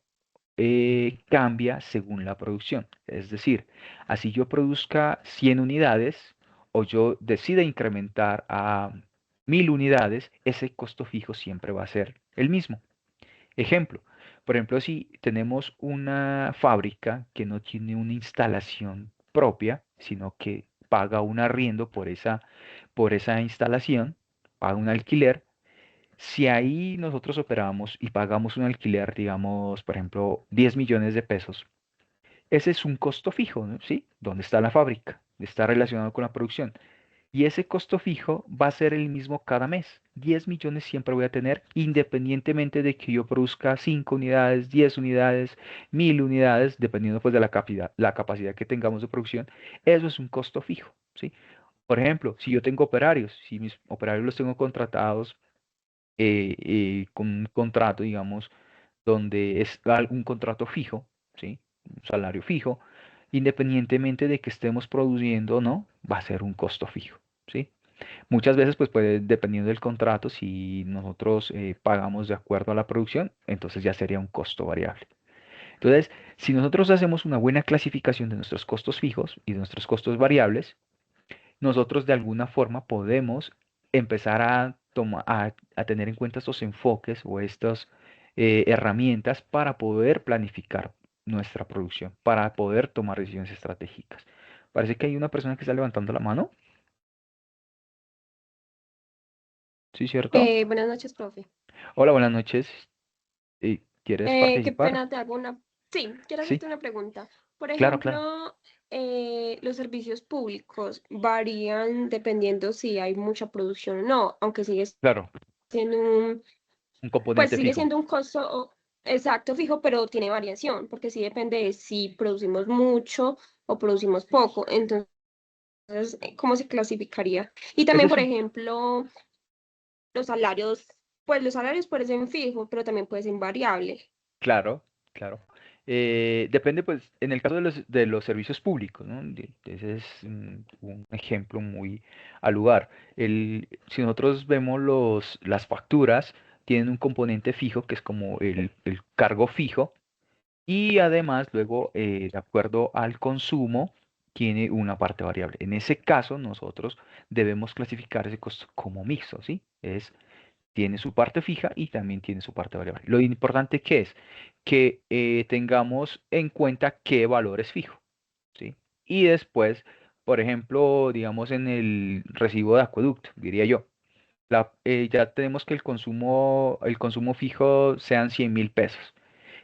cambia según la producción. Es decir, así yo produzca 100 unidades o yo decida incrementar a 1000 unidades, ese costo fijo siempre va a ser el mismo. Ejemplo, por ejemplo, si tenemos una fábrica que no tiene una instalación propia, sino que paga un arriendo por esa instalación, paga un alquiler. Si ahí nosotros operamos y pagamos un alquiler, digamos, por ejemplo, 10 millones de pesos, ese es un costo fijo, ¿no? ¿Sí? ¿Dónde está la fábrica? Está relacionado con la producción. Y ese costo fijo va a ser el mismo cada mes. 10 millones siempre voy a tener, independientemente de que yo produzca 5 unidades, 10 unidades, 1000 unidades, dependiendo pues de la capacidad que tengamos de producción. Eso es un costo fijo, ¿sí? Por ejemplo, si yo tengo operarios, si mis operarios los tengo contratados con un contrato, digamos, donde es un contrato fijo, ¿sí? Un salario fijo, independientemente de que estemos produciendo o no, va a ser un costo fijo, ¿sí? Muchas veces, pues puede, dependiendo del contrato, si nosotros pagamos de acuerdo a la producción, entonces ya sería un costo variable. Entonces, si nosotros hacemos una buena clasificación de nuestros costos fijos y de nuestros costos variables, nosotros de alguna forma podemos empezar a tener en cuenta estos enfoques o estas herramientas para poder planificar nuestra producción, para poder tomar decisiones estratégicas. Parece que hay una persona que está levantando la mano. ¿Sí, cierto? Buenas noches, profe. Hola, buenas noches. ¿Quieres Qué participar? pena te hago una... Sí, quiero Sí, hacerte una pregunta. Por claro, claro, ejemplo, los servicios públicos varían dependiendo si hay mucha producción o no, aunque sigue claro. siendo un, Un pues componente sigue fijo. siendo un costo, exacto, fijo, pero tiene variación, porque sí depende de si producimos mucho o producimos poco. Entonces, ¿cómo se clasificaría? Y Ese también, es por un- ejemplo, los salarios, pues los salarios pueden ser fijos, pero también pueden ser variable. Claro, claro. Depende, pues, en el caso de los servicios públicos, ¿no? Ese es un ejemplo muy al lugar. Si nosotros vemos las facturas, tienen un componente fijo que es como el cargo fijo y además luego, de acuerdo al consumo, tiene una parte variable. En ese caso, nosotros debemos clasificar ese costo como mixto, ¿sí? Tiene su parte fija y también tiene su parte variable. Lo importante que es que tengamos en cuenta qué valor es fijo, ¿sí? Y después, por ejemplo, digamos en el recibo de acueducto, diría yo, ya tenemos que el consumo fijo sean 100.000 pesos.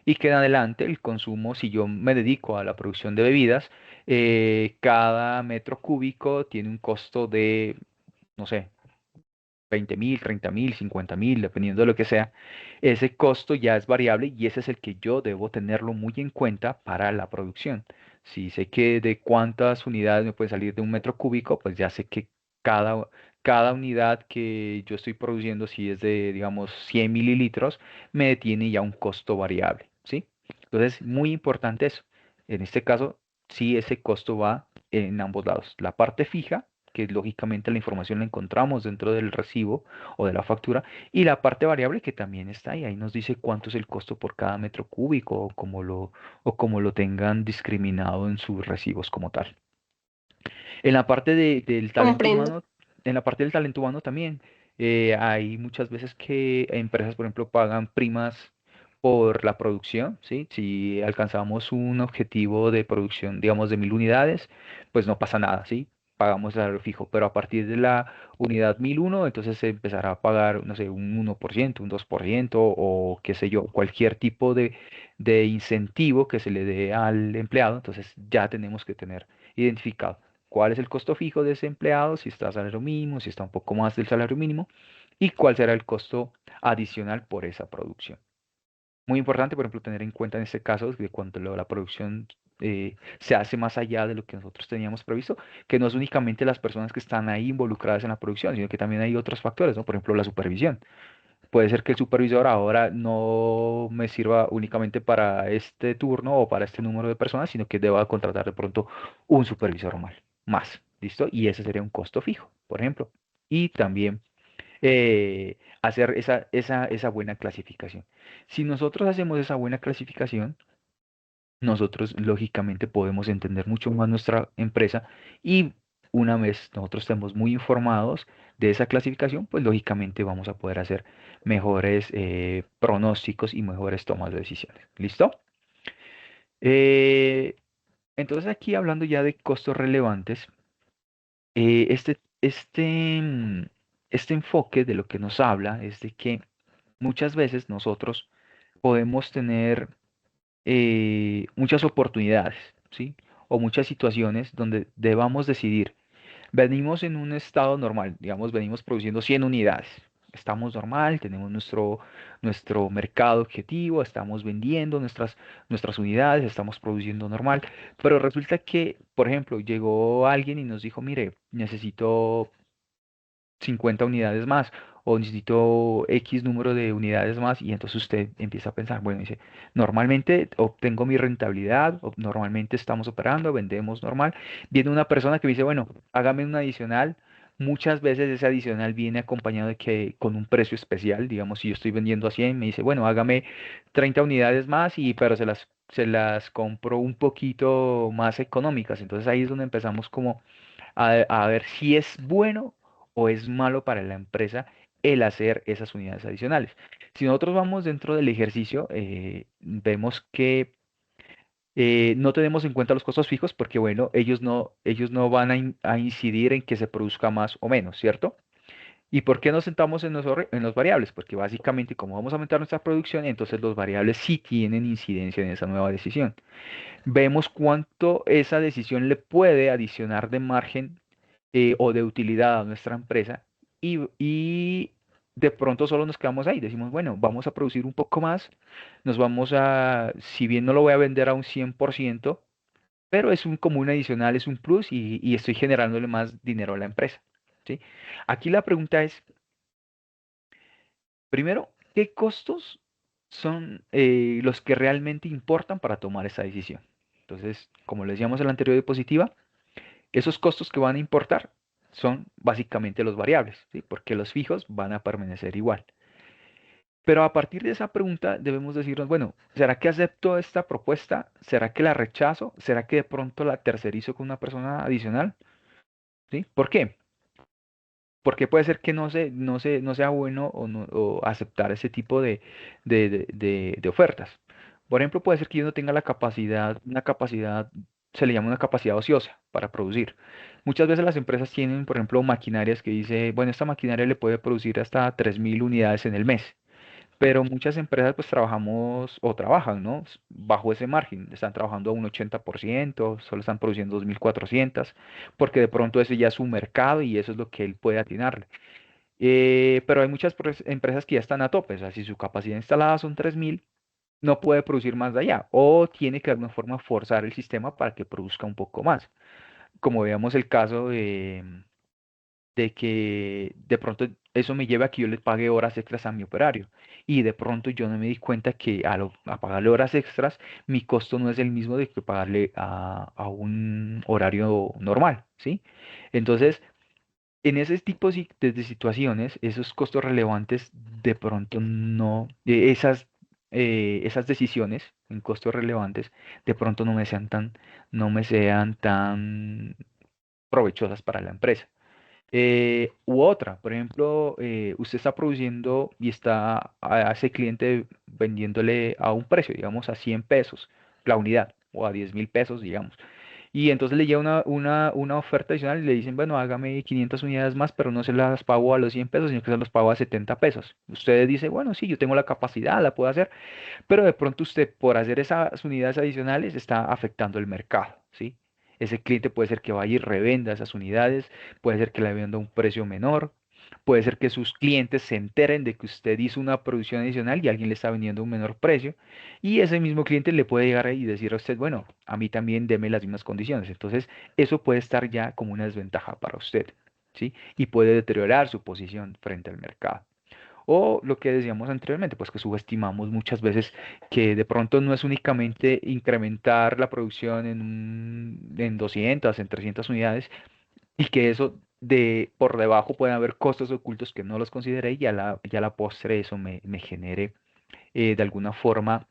Y que en adelante el consumo, si yo me dedico a la producción de bebidas, cada metro cúbico tiene un costo de, no sé, 20.000, 30.000, 50.000, dependiendo de lo que sea, ese costo ya es variable y ese es el que yo debo tenerlo muy en cuenta para la producción. Si sé que de cuántas unidades me puede salir de un metro cúbico, pues ya sé que cada, cada unidad que yo estoy produciendo, si es de, digamos, 100 mililitros, me tiene ya un costo variable, ¿sí? Entonces, muy importante eso. En este caso, sí, ese costo va en ambos lados. La parte fija, que lógicamente la información la encontramos dentro del recibo o de la factura, y la parte variable que también está ahí, ahí nos dice cuánto es el costo por cada metro cúbico o como lo tengan discriminado en sus recibos como tal. En la parte del talento Comprendo. humano, en la parte del talento humano también, hay muchas veces que empresas, por ejemplo, pagan primas por la producción, ¿sí? Si alcanzamos un objetivo de producción, digamos, de 1.000 unidades, pues no pasa nada, ¿sí? Pagamos el salario fijo, pero a partir de la unidad 1.001, entonces se empezará a pagar, no sé, un 1%, un 2% o qué sé yo, cualquier tipo de incentivo que se le dé al empleado, entonces ya tenemos que tener identificado cuál es el costo fijo de ese empleado, si está a salario mínimo, si está un poco más del salario mínimo, y cuál será el costo adicional por esa producción. Muy importante, por ejemplo, tener en cuenta en este caso que cuando la producción se hace más allá de lo que nosotros teníamos previsto, que no es únicamente las personas que están ahí involucradas en la producción, sino que también hay otros factores, ¿no? Por ejemplo, la supervisión. Puede ser que el supervisor ahora no me sirva únicamente para este turno o para este número de personas, sino que deba contratar de pronto un supervisor más. ¿Listo? Y ese sería un costo fijo, por ejemplo. Y también hacer esa buena clasificación. Si nosotros hacemos esa buena clasificación, nosotros lógicamente podemos entender mucho más nuestra empresa y una vez nosotros estemos muy informados de esa clasificación, pues lógicamente vamos a poder hacer mejores pronósticos y mejores tomas de decisiones. ¿Listo? Eh, entonces aquí hablando ya de costos relevantes, este enfoque de lo que nos habla es de que muchas veces nosotros podemos tener muchas oportunidades, ¿sí? O muchas situaciones donde debamos decidir. Venimos en un estado normal, digamos, venimos produciendo 100 unidades. Estamos normal, tenemos nuestro mercado objetivo, estamos vendiendo nuestras unidades, estamos produciendo normal, pero resulta que, por ejemplo, llegó alguien y nos dijo, mire, necesito 50 unidades más o necesito X número de unidades más y entonces usted empieza a pensar, bueno, dice, normalmente obtengo mi rentabilidad, normalmente estamos operando, vendemos normal. Viene una persona que me dice, bueno, hágame un adicional. Muchas veces ese adicional viene acompañado de que con un precio especial, digamos, si yo estoy vendiendo a 100, me dice, bueno, hágame 30 unidades más y pero se las compro un poquito más económicas. Entonces ahí es donde empezamos como a ver si es bueno o es malo para la empresa el hacer esas unidades adicionales. Si nosotros vamos dentro del ejercicio, vemos que no tenemos en cuenta los costos fijos porque, bueno, ellos no van a incidir en que se produzca más o menos, ¿cierto? ¿Y por qué nos sentamos en los variables? Porque básicamente, como vamos a aumentar nuestra producción, entonces los variables sí tienen incidencia en esa nueva decisión. Vemos cuánto esa decisión le puede adicionar de margen o de utilidad a nuestra empresa y de pronto solo nos quedamos ahí, decimos, bueno, vamos a producir un poco más, nos vamos a, si bien no lo voy a vender a un 100%, pero es un como un adicional, es un plus y estoy generándole más dinero a la empresa, ¿sí? Aquí la pregunta es, primero, ¿qué costos son los que realmente importan para tomar esa decisión? Entonces, como le decíamos en la anterior diapositiva, esos costos que van a importar son básicamente los variables, ¿sí? Porque los fijos van a permanecer igual. Pero a partir de esa pregunta debemos decirnos, bueno, ¿será que acepto esta propuesta? ¿Será que la rechazo? ¿Será que de pronto la tercerizo con una persona adicional? ¿Sí? ¿Por qué? Porque puede ser que no sea bueno o aceptar ese tipo de ofertas. Por ejemplo, puede ser que yo no tenga la capacidad, una capacidad, se le llama una capacidad ociosa para producir. Muchas veces las empresas tienen, por ejemplo, maquinarias que dice, bueno, esta maquinaria le puede producir hasta 3.000 unidades en el mes. Pero muchas empresas pues trabajamos o trabajan, ¿no? Bajo ese margen, están trabajando a un 80%, solo están produciendo 2.400, porque de pronto ese ya es su mercado y eso es lo que él puede atinarle. Pero hay muchas empresas que ya están a tope, o sea, si su capacidad instalada son 3.000, no puede producir más de allá, o tiene que de alguna forma forzar el sistema para que produzca un poco más. Como veamos el caso de que de pronto eso me lleva a que yo le pague horas extras a mi operario. Y de pronto yo no me di cuenta que a pagarle horas extras, mi costo no es el mismo de que pagarle a un horario normal, ¿sí? Entonces, en ese tipo de situaciones, esos costos relevantes, de pronto no, esas decisiones en costos relevantes, de pronto no me sean tan provechosas para la empresa. U otra, por ejemplo, usted está produciendo y está a ese cliente vendiéndole a un precio, digamos a 100 pesos la unidad o a 10.000 pesos, digamos. Y entonces le llega una oferta adicional y le dicen, bueno, hágame 500 unidades más, pero no se las pago a los 100 pesos, sino que se las pago a 70 pesos. Usted dice, bueno, sí, yo tengo la capacidad, la puedo hacer, pero de pronto usted por hacer esas unidades adicionales está afectando el mercado, ¿sí? Ese cliente puede ser que vaya y revenda esas unidades, puede ser que la venda a un precio menor, puede ser que sus clientes se enteren de que usted hizo una producción adicional y alguien le está vendiendo a un menor precio y ese mismo cliente le puede llegar y decir a usted, bueno, a mí también deme las mismas condiciones. Entonces, eso puede estar ya como una desventaja para usted, ¿sí? Y puede deteriorar su posición frente al mercado. O lo que decíamos anteriormente, pues que subestimamos muchas veces que de pronto no es únicamente incrementar la producción en 200, en 300 unidades y que eso por debajo pueden haber costos ocultos que no los consideré y ya la postre eso me genere de alguna forma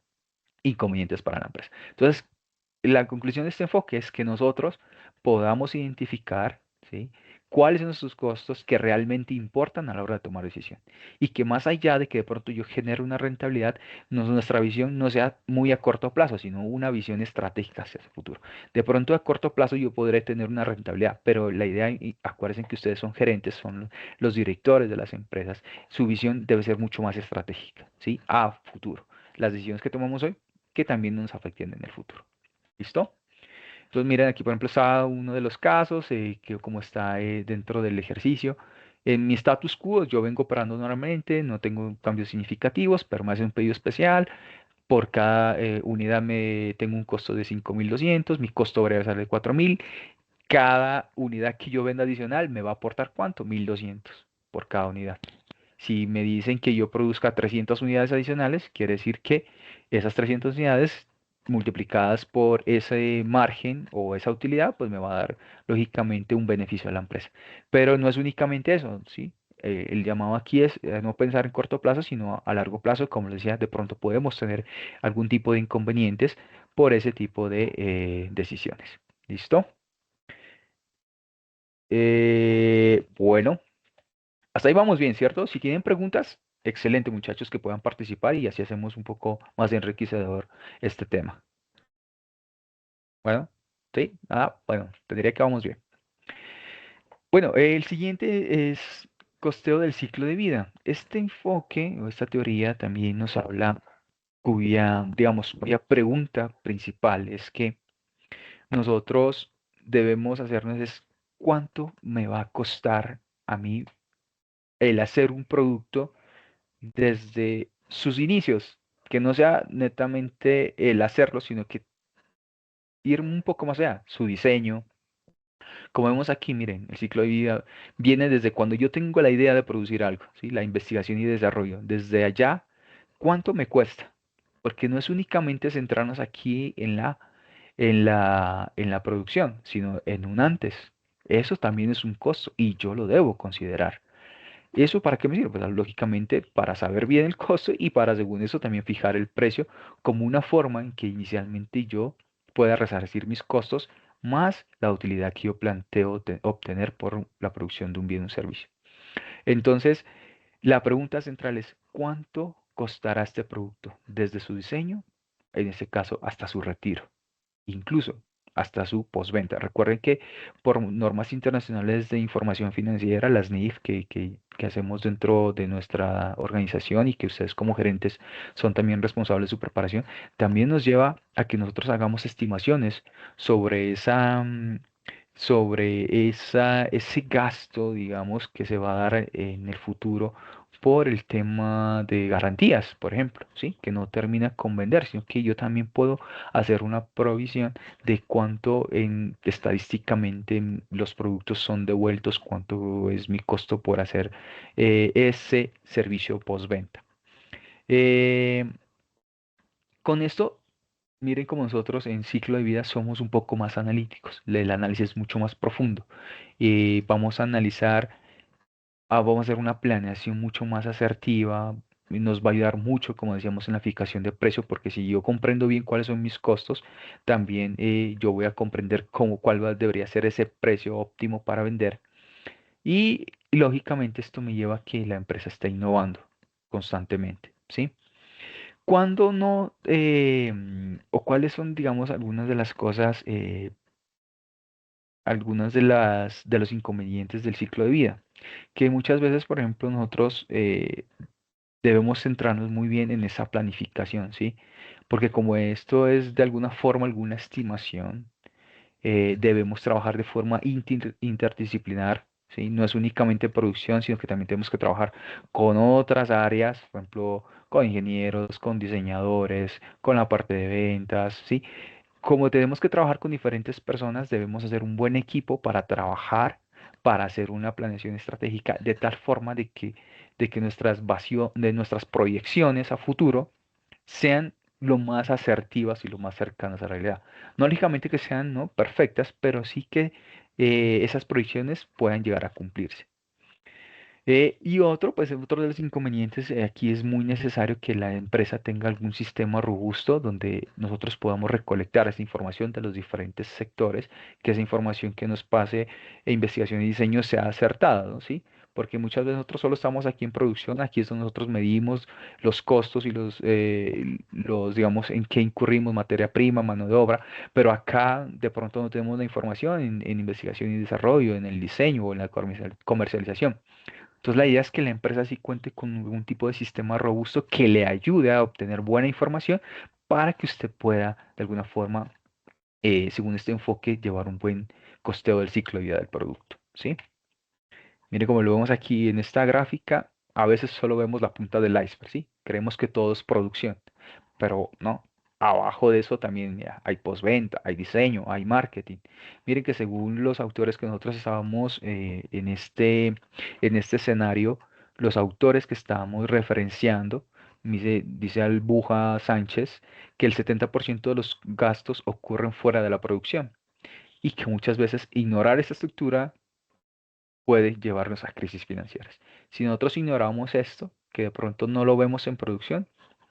inconvenientes para la empresa. Entonces, la conclusión de este enfoque es que nosotros podamos identificar, ¿sí? cuáles son nuestros costos que realmente importan a la hora de tomar decisión. Y que más allá de que de pronto yo genere una rentabilidad, nuestra visión no sea muy a corto plazo, sino una visión estratégica hacia el futuro. De pronto a corto plazo yo podré tener una rentabilidad, pero la idea, y acuérdense que ustedes son gerentes, son los directores de las empresas, su visión debe ser mucho más estratégica, ¿sí? A futuro. Las decisiones que tomamos hoy que también nos afecten en el futuro. ¿Listo? Entonces, miren, aquí por ejemplo está uno de los casos, que como está dentro del ejercicio. En mi status quo yo vengo operando normalmente, no tengo cambios significativos, pero me hace un pedido especial. Por cada unidad tengo un costo de 5.200, mi costo variable sale de 4.000. Cada unidad que yo venda adicional me va a aportar ¿cuánto? 1.200 por cada unidad. Si me dicen que yo produzca 300 unidades adicionales, quiere decir que esas 300 unidades multiplicadas por ese margen o esa utilidad, pues me va a dar lógicamente un beneficio a la empresa. Pero no es únicamente eso, ¿sí? El llamado aquí es no pensar en corto plazo, sino a largo plazo. Como les decía, de pronto podemos tener algún tipo de inconvenientes por ese tipo de decisiones. ¿Listo? Bueno. Hasta ahí vamos bien, ¿cierto? Si tienen preguntas, excelente muchachos que puedan participar y así hacemos un poco más enriquecedor este tema. Bueno, sí, bueno, te diría que vamos bien. Bueno, el siguiente es costeo del ciclo de vida. Este enfoque o esta teoría también nos habla cuya pregunta principal es que nosotros debemos hacernos es cuánto me va a costar a mí el hacer un producto desde sus inicios, que no sea netamente el hacerlo, sino que ir un poco más allá, su diseño. Como vemos aquí, miren, el ciclo de vida viene desde cuando yo tengo la idea de producir algo, ¿sí? La investigación y desarrollo. Desde allá, ¿cuánto me cuesta? Porque no es únicamente centrarnos aquí en la producción, sino en un antes. Eso también es un costo y yo lo debo considerar. ¿Eso para qué me sirve? Pues lógicamente para saber bien el costo y para según eso también fijar el precio como una forma en que inicialmente yo pueda resarcir mis costos más la utilidad que yo planteo obtener por la producción de un bien o servicio. Entonces, la pregunta central es, ¿cuánto costará este producto desde su diseño, en este caso, hasta su retiro? Incluso hasta su postventa. Recuerden que por normas internacionales de información financiera, las NIF que hacemos dentro de nuestra organización y que ustedes como gerentes son también responsables de su preparación, también nos lleva a que nosotros hagamos estimaciones sobre ese gasto, digamos, que se va a dar en el futuro por el tema de garantías, por ejemplo, ¿sí? Que no termina con vender, sino que yo también puedo hacer una provisión de cuánto estadísticamente los productos son devueltos, cuánto es mi costo por hacer ese servicio postventa. Eh, con esto, miren como nosotros en ciclo de vida somos un poco más analíticos, el análisis es mucho más profundo y vamos a analizar, vamos a hacer una planeación mucho más asertiva. Y nos va a ayudar mucho, como decíamos, en la fijación de precio, porque si yo comprendo bien cuáles son mis costos, también yo voy a comprender debería ser ese precio óptimo para vender. Y lógicamente esto me lleva a que la empresa esté innovando constantemente, ¿sí? ¿Cuándo no, o cuáles son, digamos, algunas de las cosas, algunas de los inconvenientes del ciclo de vida? Que muchas veces, por ejemplo, nosotros debemos centrarnos muy bien en esa planificación, ¿sí? Porque como esto es de alguna forma alguna estimación, debemos trabajar de forma interdisciplinar, ¿sí? No es únicamente producción, sino que también tenemos que trabajar con otras áreas, por ejemplo, con ingenieros, con diseñadores, con la parte de ventas, ¿sí? Como tenemos que trabajar con diferentes personas, debemos hacer un buen equipo para trabajar, para hacer una planeación estratégica de tal forma de que nuestras proyecciones a futuro sean lo más asertivas y lo más cercanas a la realidad. No lógicamente que sean, ¿no?, perfectas, pero sí que esas proyecciones puedan llegar a cumplirse. Y otro de los inconvenientes, aquí es muy necesario que la empresa tenga algún sistema robusto donde nosotros podamos recolectar esa información de los diferentes sectores, que esa información que nos pase e investigación y diseño sea acertada, ¿no? ¿Sí? Porque muchas veces nosotros solo estamos aquí en producción, aquí es donde nosotros medimos los costos y digamos, en qué incurrimos, materia prima, mano de obra, pero acá de pronto no tenemos la información en investigación y desarrollo, en el diseño o en la comercialización. Entonces la idea es que la empresa sí cuente con algún tipo de sistema robusto que le ayude a obtener buena información para que usted pueda, de alguna forma, según este enfoque, llevar un buen costeo del ciclo de vida del producto, ¿sí? Mire como lo vemos aquí en esta gráfica, a veces solo vemos la punta del iceberg, ¿sí? Creemos que todo es producción, pero no. Abajo de eso también ya, hay postventa, hay diseño, hay marketing. Miren que según los autores que nosotros estábamos en este escenario, los autores que estábamos referenciando, dice Albuja Sánchez, que el 70% de los gastos ocurren fuera de la producción y que muchas veces ignorar esta estructura puede llevarnos a crisis financieras. Si nosotros ignoramos esto, que de pronto no lo vemos en producción,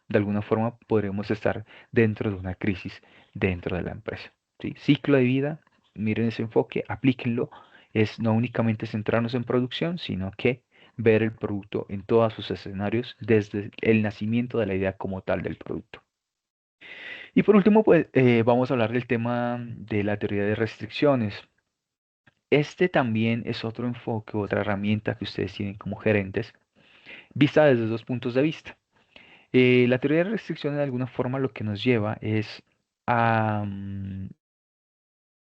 de alguna forma podremos estar dentro de una crisis dentro de la empresa, ¿sí? Ciclo de vida, miren ese enfoque, aplíquenlo. Es no únicamente centrarnos en producción, sino que ver el producto en todos sus escenarios desde el nacimiento de la idea como tal del producto. Y por último, pues vamos a hablar del tema de la teoría de restricciones. Este también es otro enfoque, otra herramienta que ustedes tienen como gerentes, vista desde dos puntos de vista. La teoría de restricciones de alguna forma lo que nos lleva es a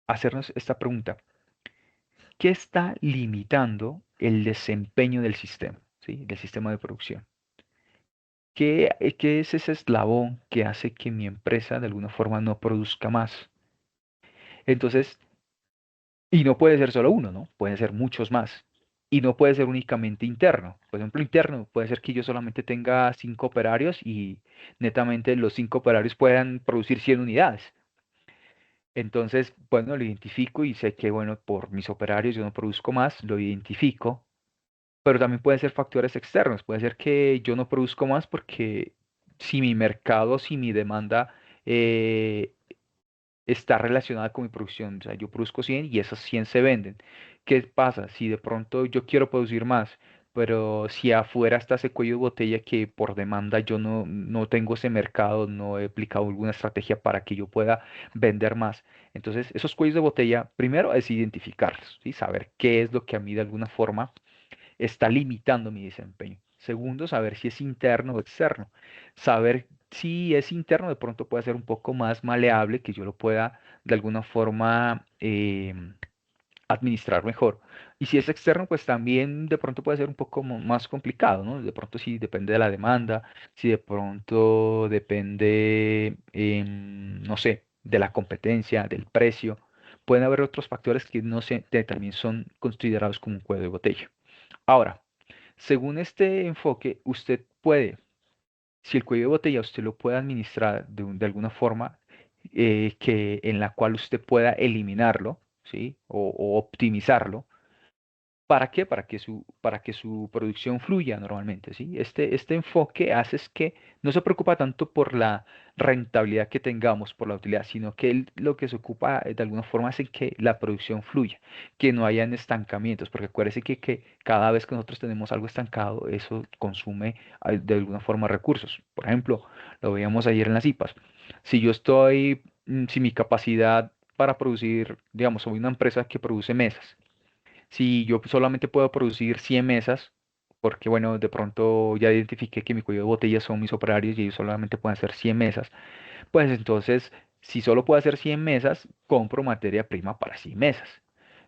hacernos esta pregunta. ¿Qué está limitando el desempeño del sistema? ¿Sí? Del sistema de producción. ¿Qué es ese eslabón que hace que mi empresa de alguna forma no produzca más? Entonces, y no puede ser solo uno, ¿no? Pueden ser muchos más. Y no puede ser únicamente interno. Por ejemplo, interno puede ser que yo solamente tenga 5 operarios y netamente los 5 operarios puedan producir 100 unidades. Entonces, bueno, lo identifico y sé que, bueno, por mis operarios yo no produzco más, lo identifico, pero también pueden ser factores externos. Puede ser que yo no produzco más porque si mi mercado, si mi demanda eh, está relacionada con mi producción. O sea, yo produzco 100 y esas 100 se venden. ¿Qué pasa? Si de pronto yo quiero producir más, pero si afuera está ese cuello de botella que por demanda yo no tengo ese mercado, no he aplicado alguna estrategia para que yo pueda vender más. Entonces, esos cuellos de botella, primero es identificarlos, ¿sí? Saber qué es lo que a mí de alguna forma está limitando mi desempeño. Segundo, saber si es interno o externo. Saber si es interno, de pronto puede ser un poco más maleable, que yo lo pueda de alguna forma administrar mejor. Y si es externo, pues también de pronto puede ser un poco más complicado, ¿no? De pronto si depende de la demanda, si de pronto depende, no sé, de la competencia, del precio. Pueden haber otros factores que no sé, que también son considerados como un cuello de botella. Ahora, según este enfoque, usted puede, si el cuello de botella usted lo puede administrar de alguna forma en la cual usted pueda eliminarlo, ¿sí? O optimizarlo. ¿Para qué? Para que su producción fluya normalmente, ¿sí? Este enfoque hace es que no se preocupa tanto por la rentabilidad que tengamos, por la utilidad, sino que él lo que se ocupa de alguna forma es en que la producción fluya, que no hayan estancamientos, porque acuérdese que cada vez que nosotros tenemos algo estancado, eso consume de alguna forma recursos. Por ejemplo, lo veíamos ayer en las IPAs. Si mi capacidad para producir, digamos, soy una empresa que produce mesas, si yo solamente puedo producir 100 mesas, porque bueno, de pronto ya identifiqué que mi cuello de botella son mis operarios y ellos solamente pueden hacer 100 mesas, pues entonces, si solo puedo hacer 100 mesas, compro materia prima para 100 mesas.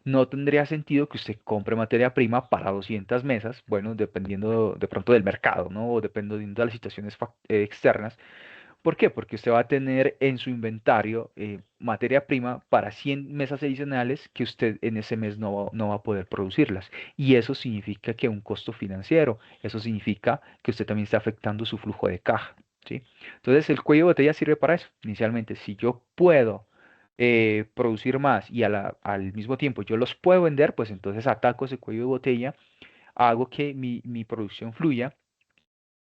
No tendría sentido que usted compre materia prima para 200 mesas, bueno, dependiendo de pronto del mercado, ¿no? O dependiendo de las situaciones externas. ¿Por qué? Porque usted va a tener en su inventario materia prima para 100 mesas adicionales que usted en ese mes no va a poder producirlas. Y eso significa que un costo financiero, eso significa que usted también está afectando su flujo de caja, ¿sí? Entonces el cuello de botella sirve para eso. Inicialmente, si yo puedo producir más y al mismo tiempo yo los puedo vender, pues entonces ataco ese cuello de botella, hago que mi producción fluya,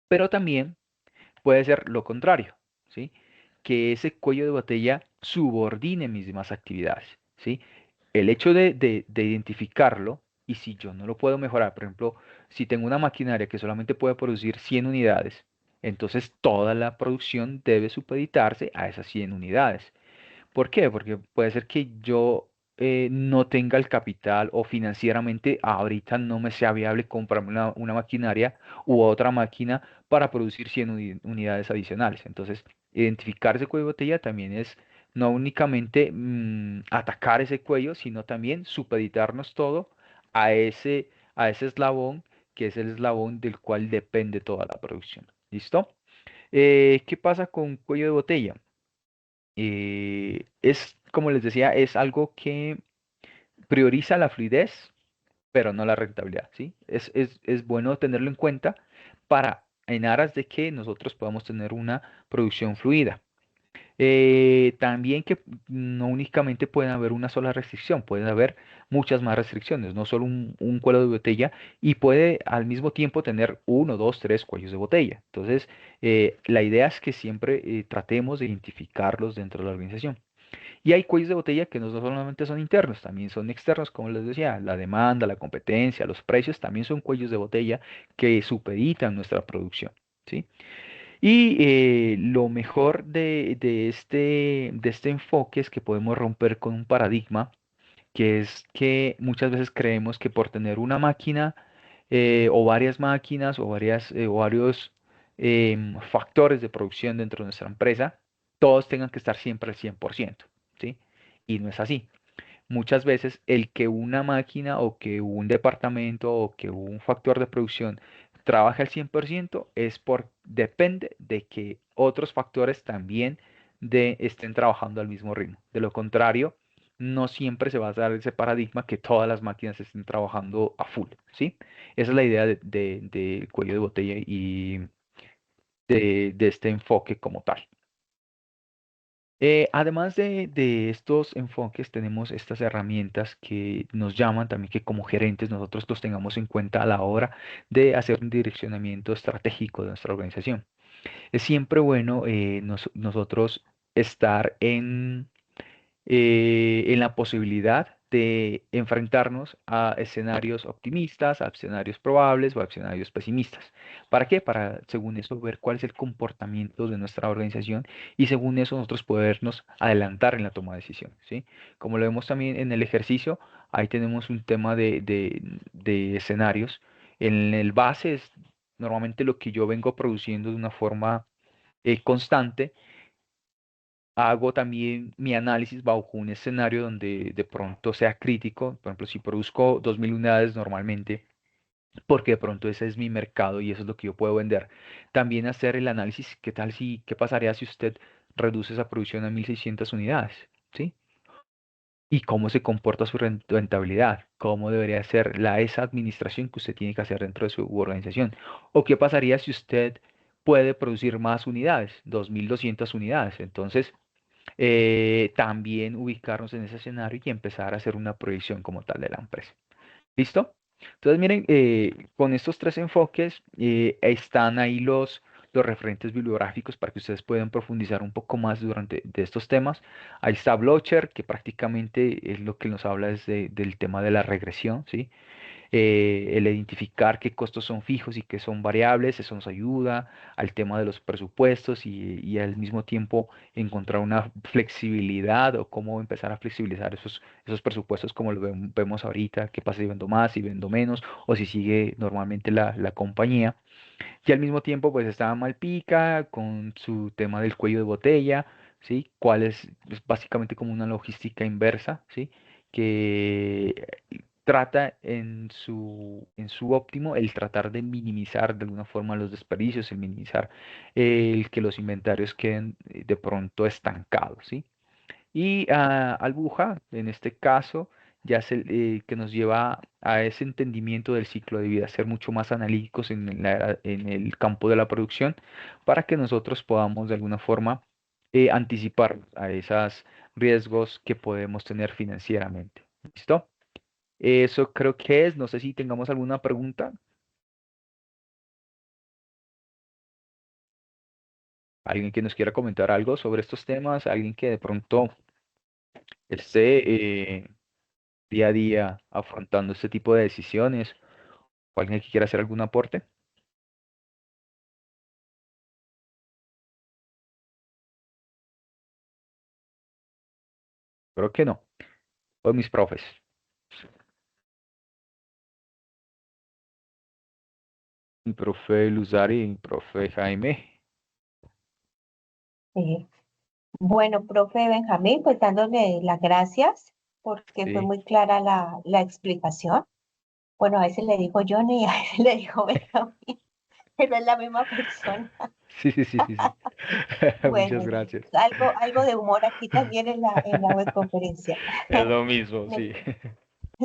pero también puede ser lo contrario, ¿sí? Que ese cuello de botella subordine mis demás actividades, ¿sí? El hecho de identificarlo, y si yo no lo puedo mejorar, por ejemplo, si tengo una maquinaria que solamente puede producir 100 unidades, entonces toda la producción debe supeditarse a esas 100 unidades. ¿Por qué? Porque puede ser que yo no tenga el capital o financieramente ahorita no me sea viable comprarme una maquinaria u otra máquina para producir 100 unidades adicionales. Entonces, identificar ese cuello de botella también es no únicamente atacar ese cuello, sino también supeditarnos todo a ese eslabón, que es el eslabón del cual depende toda la producción. ¿Listo? ¿Qué pasa con cuello de botella? Como les decía, es algo que prioriza la fluidez, pero no la rentabilidad, ¿sí? Es bueno tenerlo en cuenta en aras de que nosotros podamos tener una producción fluida. También que no únicamente puede haber una sola restricción, pueden haber muchas más restricciones, no solo un cuello de botella, y puede al mismo tiempo tener uno, dos, tres cuellos de botella. Entonces, la idea es que siempre tratemos de identificarlos dentro de la organización. Y hay cuellos de botella que no solamente son internos, también son externos, como les decía, la demanda, la competencia, los precios también son cuellos de botella que supeditan nuestra producción, ¿sí? Y lo mejor de este enfoque es que podemos romper con un paradigma, que es que muchas veces creemos que por tener una máquina o varias máquinas o varios factores de producción dentro de nuestra empresa, todos tengan que estar siempre al 100%, ¿sí? Y no es así. Muchas veces el que una máquina o que un departamento o que un factor de producción trabaje al 100% depende de que otros factores también estén trabajando al mismo ritmo. De lo contrario, no siempre se va a dar ese paradigma que todas las máquinas estén trabajando a full, ¿sí? Esa es la idea del cuello de botella y de este enfoque como tal. Además de estos enfoques, tenemos estas herramientas que nos llaman también que como gerentes nosotros los tengamos en cuenta a la hora de hacer un direccionamiento estratégico de nuestra organización. Es siempre bueno nosotros estar en la posibilidad de enfrentarnos a escenarios optimistas, a escenarios probables o a escenarios pesimistas. ¿Para qué? Para, según eso, ver cuál es el comportamiento de nuestra organización y según eso nosotros podernos adelantar en la toma de decisiones, ¿sí? Como lo vemos también en el ejercicio, ahí tenemos un tema de escenarios. En el base es normalmente lo que yo vengo produciendo de una forma constante. Hago también mi análisis bajo un escenario donde de pronto sea crítico. Por ejemplo, si produzco 2.000 unidades normalmente, porque de pronto ese es mi mercado y eso es lo que yo puedo vender. También hacer el análisis, qué pasaría si usted reduce esa producción a 1.600 unidades, ¿sí? Y cómo se comporta su rentabilidad, cómo debería ser esa administración que usted tiene que hacer dentro de su organización. O qué pasaría si usted puede producir más unidades, 2.200 unidades. Entonces, también ubicarnos en ese escenario y empezar a hacer una proyección como tal de la empresa. ¿Listo? Entonces, miren, con estos tres enfoques están ahí los referentes bibliográficos para que ustedes puedan profundizar un poco más de estos temas. Ahí está Blocher, que prácticamente es lo que nos habla del tema de la regresión, ¿sí? El identificar qué costos son fijos y qué son variables, eso nos ayuda al tema de los presupuestos y al mismo tiempo encontrar una flexibilidad o cómo empezar a flexibilizar esos presupuestos como lo vemos ahorita, qué pasa si vendo más, si vendo menos o si sigue normalmente la compañía. Y al mismo tiempo pues está Malpica con su tema del cuello de botella, ¿sí? Cuál es básicamente como una logística inversa, ¿sí? Que trata en su óptimo el tratar de minimizar de alguna forma los desperdicios, el minimizar el que los inventarios queden de pronto estancados, ¿sí? Y Albuja, en este caso, ya es el que nos lleva a ese entendimiento del ciclo de vida, ser mucho más analíticos en el campo de la producción para que nosotros podamos de alguna forma anticipar a esos riesgos que podemos tener financieramente. ¿Listo? Eso creo que es. No sé si tengamos alguna pregunta. ¿Alguien que nos quiera comentar algo sobre estos temas? ¿Alguien que de pronto esté día a día afrontando este tipo de decisiones? ¿O alguien que quiera hacer algún aporte? Creo que no. O mis profes. Mi profe Luzari y mi profe Jaime. Bueno, profe Benjamín, pues dándole las gracias porque fue Sí, muy clara la explicación. Bueno, a veces le digo Johnny y a veces le digo Benjamín, pero es la misma persona. sí, sí, sí, sí, sí. Bueno, Muchas gracias. algo de humor aquí también en la webconferencia. Es lo mismo, Me- sí.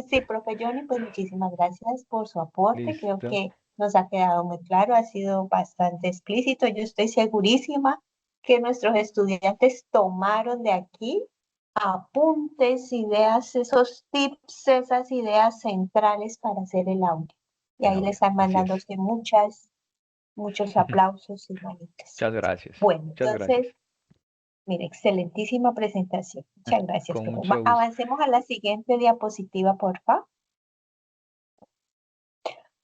Sí, profe Johnny, pues muchísimas gracias por su aporte. Creo Listo. que nos ha quedado muy claro, ha sido bastante explícito. Yo estoy segurísima que nuestros estudiantes tomaron de aquí apuntes, ideas, esos tips, esas ideas centrales para hacer el audio. Y El ahí les audio. están Así mandando es. usted muchos aplausos y manitas. Muchas gracias. Bueno, Muchas gracias. entonces, mire, excelentísima presentación. Muchas gracias, Con profe. mucho gusto. Avancemos a la siguiente diapositiva, por favor.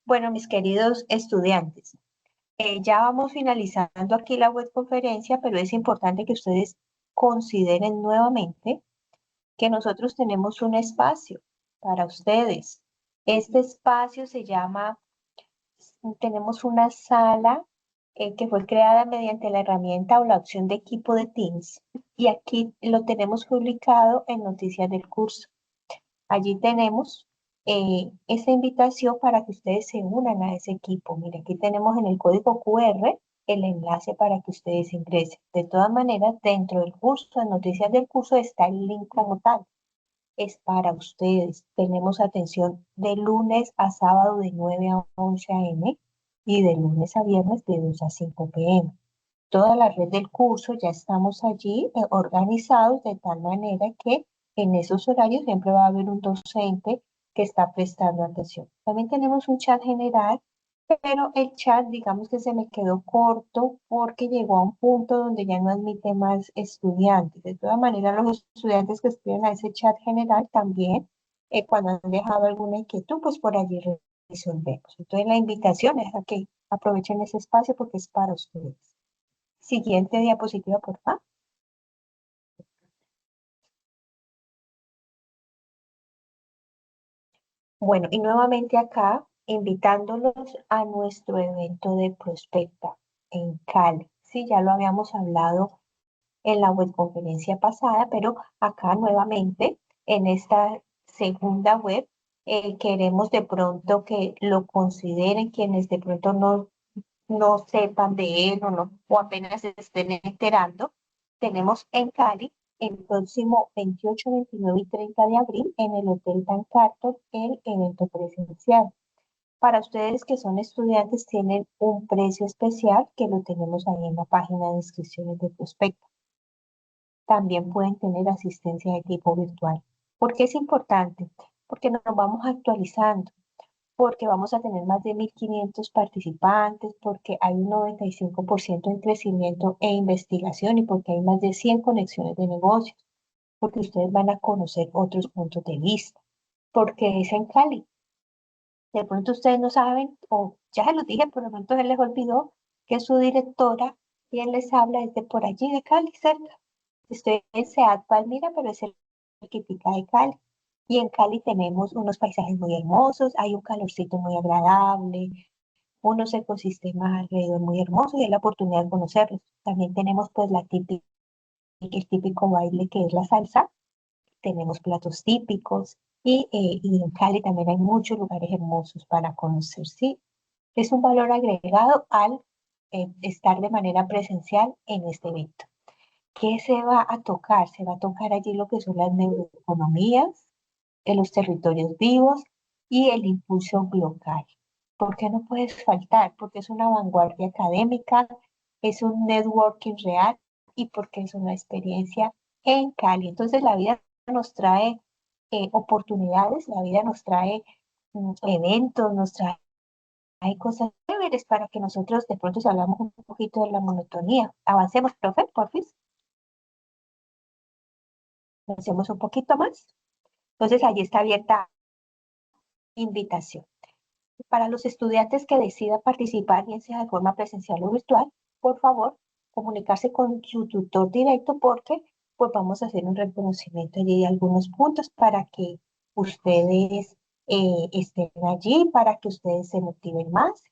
Bueno, mis queridos estudiantes, ya vamos finalizando aquí la webconferencia, pero es importante que ustedes consideren nuevamente que nosotros tenemos un espacio para ustedes. Este espacio se llama, tenemos una sala que fue creada mediante la herramienta o la opción de equipo de Teams y aquí lo tenemos publicado en noticias del curso. Allí tenemos esta invitación para que ustedes se unan a ese equipo. Mira, aquí tenemos en el código QR el enlace para que ustedes ingresen. De todas maneras, dentro del curso, en noticias del curso, está el link como tal. Es para ustedes. Tenemos atención de lunes a sábado de 9 a 11 a.m. y de lunes a viernes de 2 a 5 p.m. Toda la red del curso ya estamos allí organizados de tal manera que en esos horarios siempre va a haber un docente que está prestando atención. También tenemos un chat general, pero el chat, digamos que se me quedó corto porque llegó a un punto donde ya no admite más estudiantes. De todas maneras, los estudiantes que escriben a ese chat general también, cuando han dejado alguna inquietud, pues por allí resolvemos. Entonces, la invitación es a que aprovechen ese espacio porque es para ustedes. Siguiente diapositiva, por favor. Bueno, y nuevamente acá, invitándolos a nuestro evento de Prospecta en Cali. Sí, ya lo habíamos hablado en la webconferencia pasada, pero acá nuevamente, en esta segunda web, queremos de pronto que lo consideren quienes de pronto no sepan de él o apenas se estén enterando. Tenemos en Cali el próximo 28, 29 y 30 de abril en el Hotel Dan Carter el evento presencial. Para ustedes que son estudiantes tienen un precio especial que lo tenemos ahí en la página de inscripciones de Prospecta. También pueden tener asistencia de tipo virtual. ¿Por qué es importante? Porque nos vamos actualizando, porque vamos a tener más de 1.500 participantes, porque hay un 95% en crecimiento e investigación y porque hay más de 100 conexiones de negocios, porque ustedes van a conocer otros puntos de vista, porque es en Cali. De pronto ustedes no saben, o ya se los dije, pero de pronto se les olvidó que su directora, quien les habla, es de por allí, de Cali, cerca. Estoy en Seat Palmira, pero es cerquita de Cali. Y en Cali tenemos unos paisajes muy hermosos, hay un calorcito muy agradable, unos ecosistemas alrededor muy hermosos y hay la oportunidad de conocerlos. También tenemos pues el típico baile que es la salsa, tenemos platos típicos y en Cali también hay muchos lugares hermosos para conocer, ¿sí? Es un valor agregado al estar de manera presencial en este evento. ¿Qué se va a tocar? Se va a tocar allí lo que son las neuroeconomías, en los territorios vivos y el impulso local. ¿Por qué no puedes faltar? Porque es una vanguardia académica, es un networking real y porque es una experiencia en Cali. Entonces la vida nos trae oportunidades, la vida nos trae eventos, nos trae cosas chéveres para que nosotros de pronto salgamos un poquito de la monotonía. Avancemos, profe, porfis. Avancemos un poquito más. Entonces allí está abierta invitación. Para los estudiantes que decidan participar, bien sea de forma presencial o virtual, por favor, comunicarse con su tutor directo porque pues vamos a hacer un reconocimiento allí de algunos puntos para que ustedes estén allí, para que ustedes se motiven más.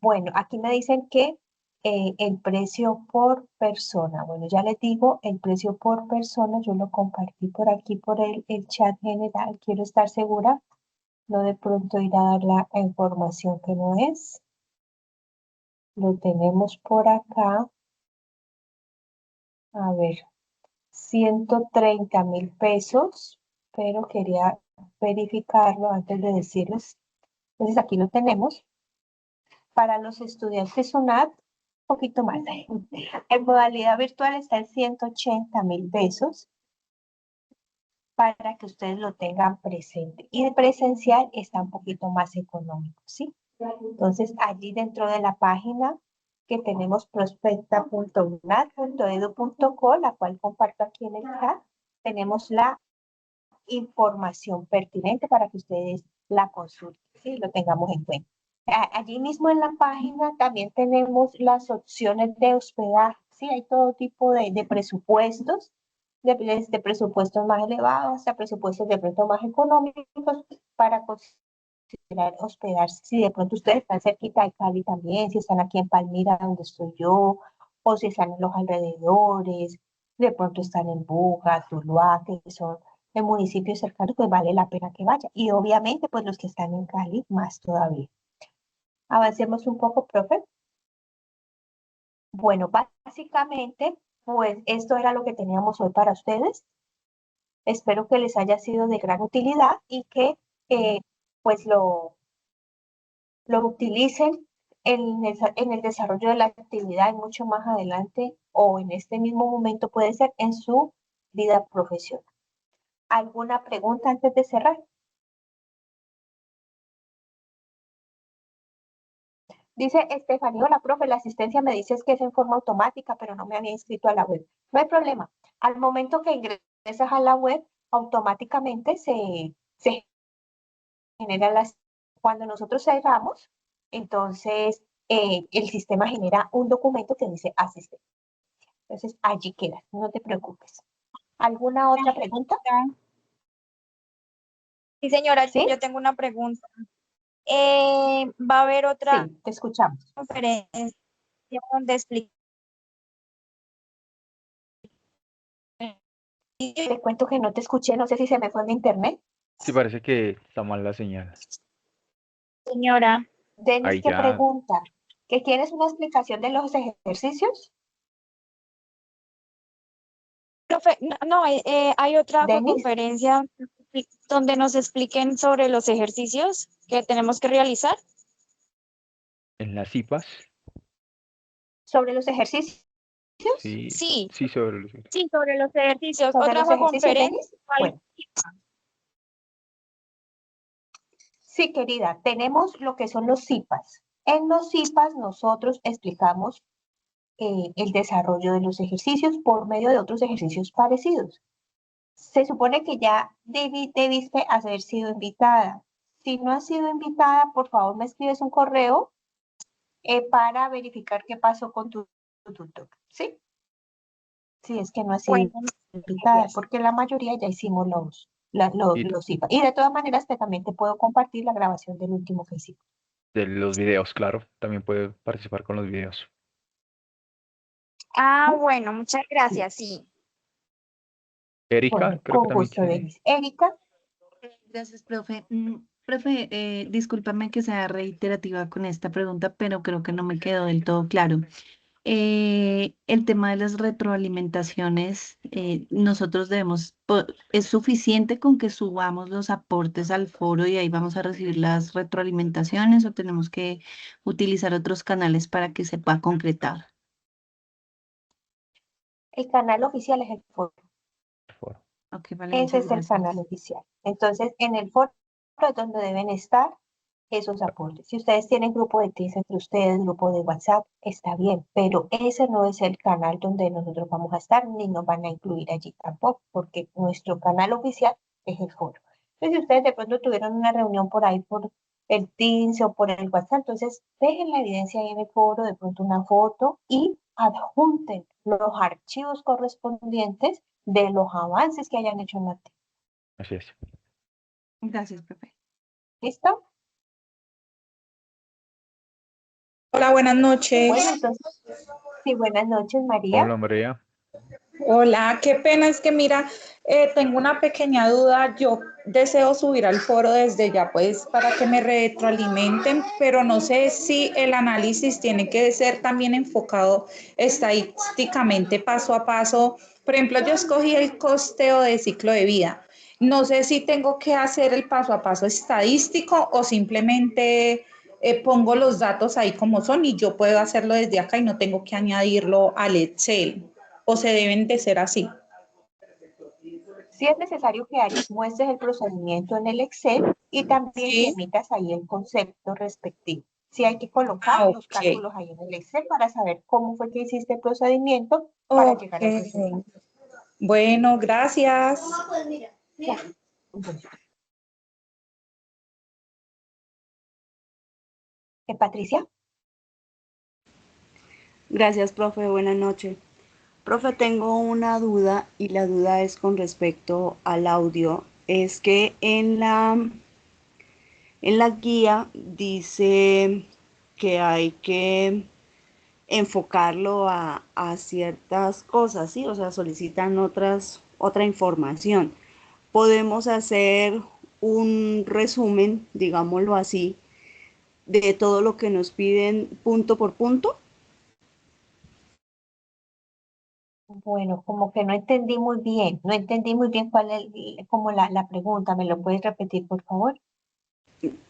Bueno, aquí me dicen que el precio por persona. Bueno, ya les digo, el precio por persona, yo lo compartí por aquí, por el chat general. Quiero estar segura, no de pronto ir a dar la información que no es. Lo tenemos por acá. A ver, 130.000 pesos, pero quería verificarlo antes de decirles. Entonces aquí lo tenemos. Para los estudiantes UNAD, un poquito más. En modalidad virtual está en 180.000 pesos para que ustedes lo tengan presente. Y de presencial está un poquito más económico, ¿sí? Entonces, allí dentro de la página que tenemos prospecta.unad.edu.co, la cual comparto aquí en el chat, tenemos la información pertinente para que ustedes la consulten, ¿sí? Lo tengamos en cuenta. Allí mismo en la página también tenemos las opciones de hospedaje, ¿sí? Hay todo tipo de presupuestos, desde presupuestos más elevados hasta presupuestos de pronto más económicos para considerar hospedarse. Si de pronto ustedes están cerquita de Cali también, si están aquí en Palmira donde estoy yo, o si están en los alrededores, de pronto están en Buga, Tuluá, que son en municipios cercanos, pues vale la pena que vaya. Y obviamente, pues los que están en Cali, más todavía. Avancemos un poco, profe. Bueno, básicamente, pues esto era lo que teníamos hoy para ustedes. Espero que les haya sido de gran utilidad y que pues lo utilicen en el desarrollo de la actividad y mucho más adelante o en este mismo momento puede ser en su vida profesional. ¿Alguna pregunta antes de cerrar? Dice Estefanía, la profe, la asistencia me dice que es en forma automática, pero no me había inscrito a la web. No hay problema. Al momento que ingresas a la web, automáticamente se genera cuando nosotros cerramos, entonces el sistema genera un documento que dice asistencia. Entonces allí quedas, no te preocupes. ¿Alguna otra pregunta? Sí, señora, ¿Sí? yo tengo una pregunta. ¿Va a haber otra Sí, te escuchamos. conferencia donde explique? Te cuento que no te escuché, no sé si se me fue mi internet. Sí, parece que está mal la señal. Señora, Denis, Ahí ¿qué ya. pregunta? ¿Que quieres una explicación de los ejercicios? profe, no, hay otra Denis, conferencia donde nos expliquen sobre los ejercicios que tenemos que realizar. En las IPAs. sobre los ejercicios. Sí, Sí, sí, sobre los. sí, sobre los ejercicios. ¿Sobre Otra los ejercicios, conferencia. Denis? Bueno, sí, querida, tenemos lo que son los CIPAS. En los CIPAS nosotros explicamos el desarrollo de los ejercicios por medio de otros ejercicios parecidos. Se supone que ya debiste haber sido invitada. Si no has sido invitada, por favor me escribes un correo para verificar qué pasó con tu tutor, ¿sí? Si es que no has sido Bueno, invitada, gracias. porque la mayoría ya hicimos Y los IPA. Y de todas maneras, también te puedo compartir la grabación del último que hicimos. de los videos, claro. También puede participar con los videos. Bueno, muchas Sí. gracias, sí. Erika, Bueno, creo que con también gusto, tiene. Denis. Erika, Gracias, profe. Profe, discúlpame que sea reiterativa con esta pregunta, pero creo que no me quedó del todo claro. El tema de las retroalimentaciones, nosotros ¿es suficiente con que subamos los aportes al foro y ahí vamos a recibir las retroalimentaciones o tenemos que utilizar otros canales para que se pueda concretar? el canal oficial es el foro. Foro. Ok, vale, Ese muchas es el gracias. canal oficial. Entonces, en el foro es donde deben estar esos aportes. Si ustedes tienen grupo de Teams entre ustedes, grupo de WhatsApp, está bien, pero ese no es el canal donde nosotros vamos a estar, ni nos van a incluir allí tampoco, porque nuestro canal oficial es el foro. Entonces, si ustedes de pronto tuvieron una reunión por ahí por el Teams o por el WhatsApp, entonces dejen la evidencia ahí en el foro, de pronto una foto y adjunten los archivos correspondientes de los avances que hayan hecho en la actividad. Así es. Gracias, profe. ¿Listo? Hola, buenas noches. Bueno, entonces, sí, buenas noches, María. Hola, María. Hola, qué pena, es que mira, tengo una pequeña duda. Yo deseo subir al foro desde ya, pues, para que me retroalimenten, pero no sé si el análisis tiene que ser también enfocado estadísticamente paso a paso. Por ejemplo, yo escogí el costeo de ciclo de vida. No sé si tengo que hacer el paso a paso estadístico o simplemente pongo los datos ahí como son y yo puedo hacerlo desde acá y no tengo que añadirlo al Excel. ¿O se deben de ser así? Sí es necesario que muestres el procedimiento en el Excel y también que Sí. emitas ahí el concepto respectivo. Sí hay que colocar los Ok. cálculos ahí en el Excel para saber cómo fue que hiciste el procedimiento para Ok. llegar al resultado. Bueno, gracias. Bueno, Patricia, Gracias, profe. Buenas noches. Profe, tengo una duda y la duda es con respecto al audio. Es que en la guía dice que hay que enfocarlo a ciertas cosas, ¿sí? O sea, solicitan otra información. podemos hacer un resumen, digámoslo así, de todo lo que nos piden punto por punto. Bueno, como que no entendí muy bien, no entendí muy bien cuál es como la pregunta. ¿Me lo puedes repetir, por favor?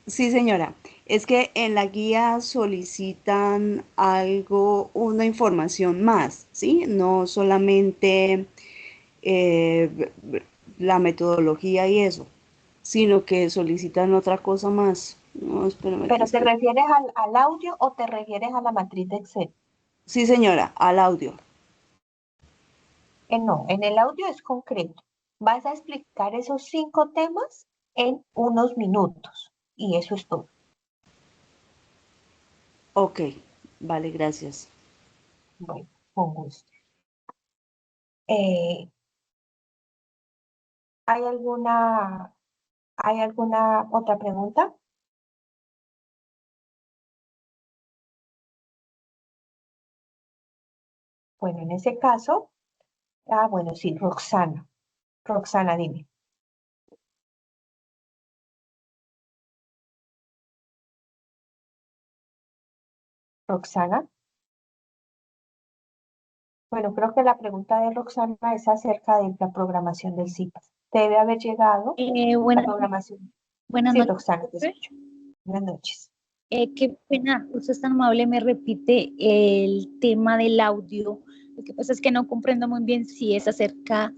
Sí, señora. Es que en la guía solicitan algo, una información más, ¿sí? No solamente eh, la metodología y eso, sino que solicitan otra cosa más. No, espérame que ¿Pero es te que... refieres al audio o te refieres a la matriz de Excel? Sí, señora, al audio. No, en el audio es concreto. Vas a explicar esos 5 temas en unos minutos y eso es todo. Ok, vale, gracias. Bueno, con gusto. Eh, ¿hay alguna otra pregunta? Bueno, en ese caso, bueno, sí, Roxana. Roxana, dime. Roxana. Bueno, creo que la pregunta de Roxana es acerca de la programación del CIPAS. Debe haber llegado la Buenas programación. buenas Sí, noches, Roxana, te profe. escucho. Buenas noches. Qué pena, usted es tan amable, me repite el tema del audio. Lo que pasa es que no comprendo muy bien si es acerca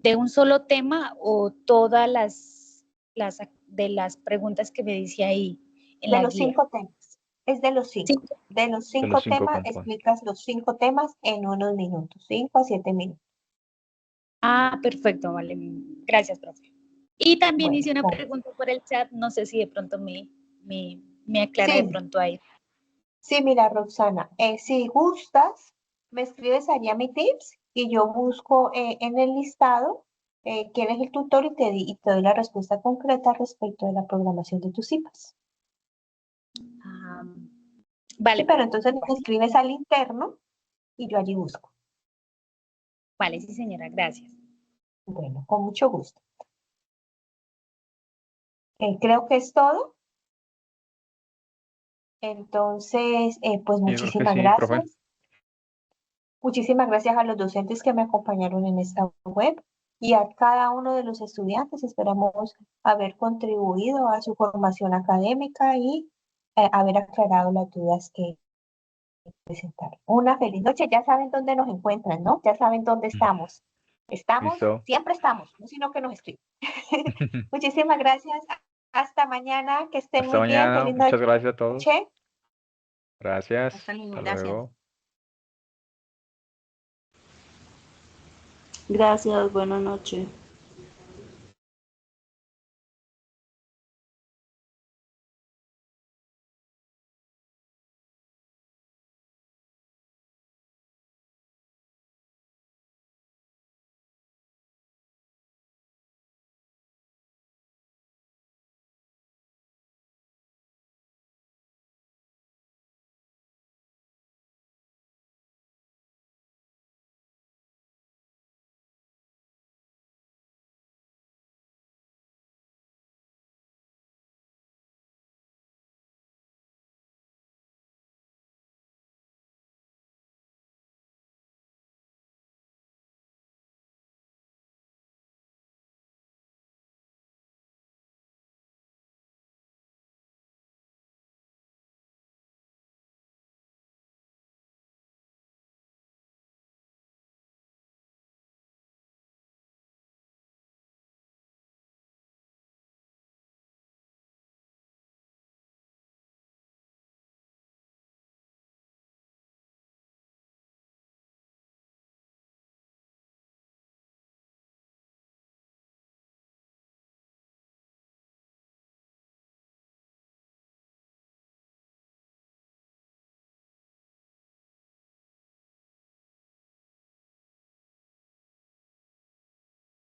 de un solo tema o todas de las preguntas que me dice ahí en De la los guía. 5 temas. Es de los 5. Sí. De los De 5 los 5 temas, componentes. explicas los 5 temas en unos minutos, 5 a 7 minutos. Ah, perfecto, vale. Gracias, profe. Y también Bueno, hice una pregunta por el chat, no sé si de pronto me aclara de sí, pronto ahí. sí, mira, Roxana, si gustas, me escribes allá mi tips y yo busco en el listado quién es el tutor y te doy la respuesta concreta respecto de la programación de tus CIPAS. Ah, Sí, vale, pero entonces me vale, escribes al interno y yo allí busco. vale, sí, señora, gracias. Bueno, con mucho gusto. Creo que es todo. Entonces, pues Yo creo que muchísimas sí, profe. gracias. Muchísimas gracias a los docentes que me acompañaron en esta web y a cada uno de los estudiantes. Esperamos haber contribuido a su formación académica y haber aclarado las dudas que presentaron. Una feliz noche. Ya saben dónde nos encuentran, ¿no? Ya saben dónde estamos. Estamos, Listo. siempre estamos, no sino que nos escriben. Muchísimas gracias. Hasta mañana. Que estén Hasta muy bien. mañana. Feliz Muchas gracias a todos. noche. Gracias. Hasta luego, Hasta gracias. luego. Gracias, buenas noches.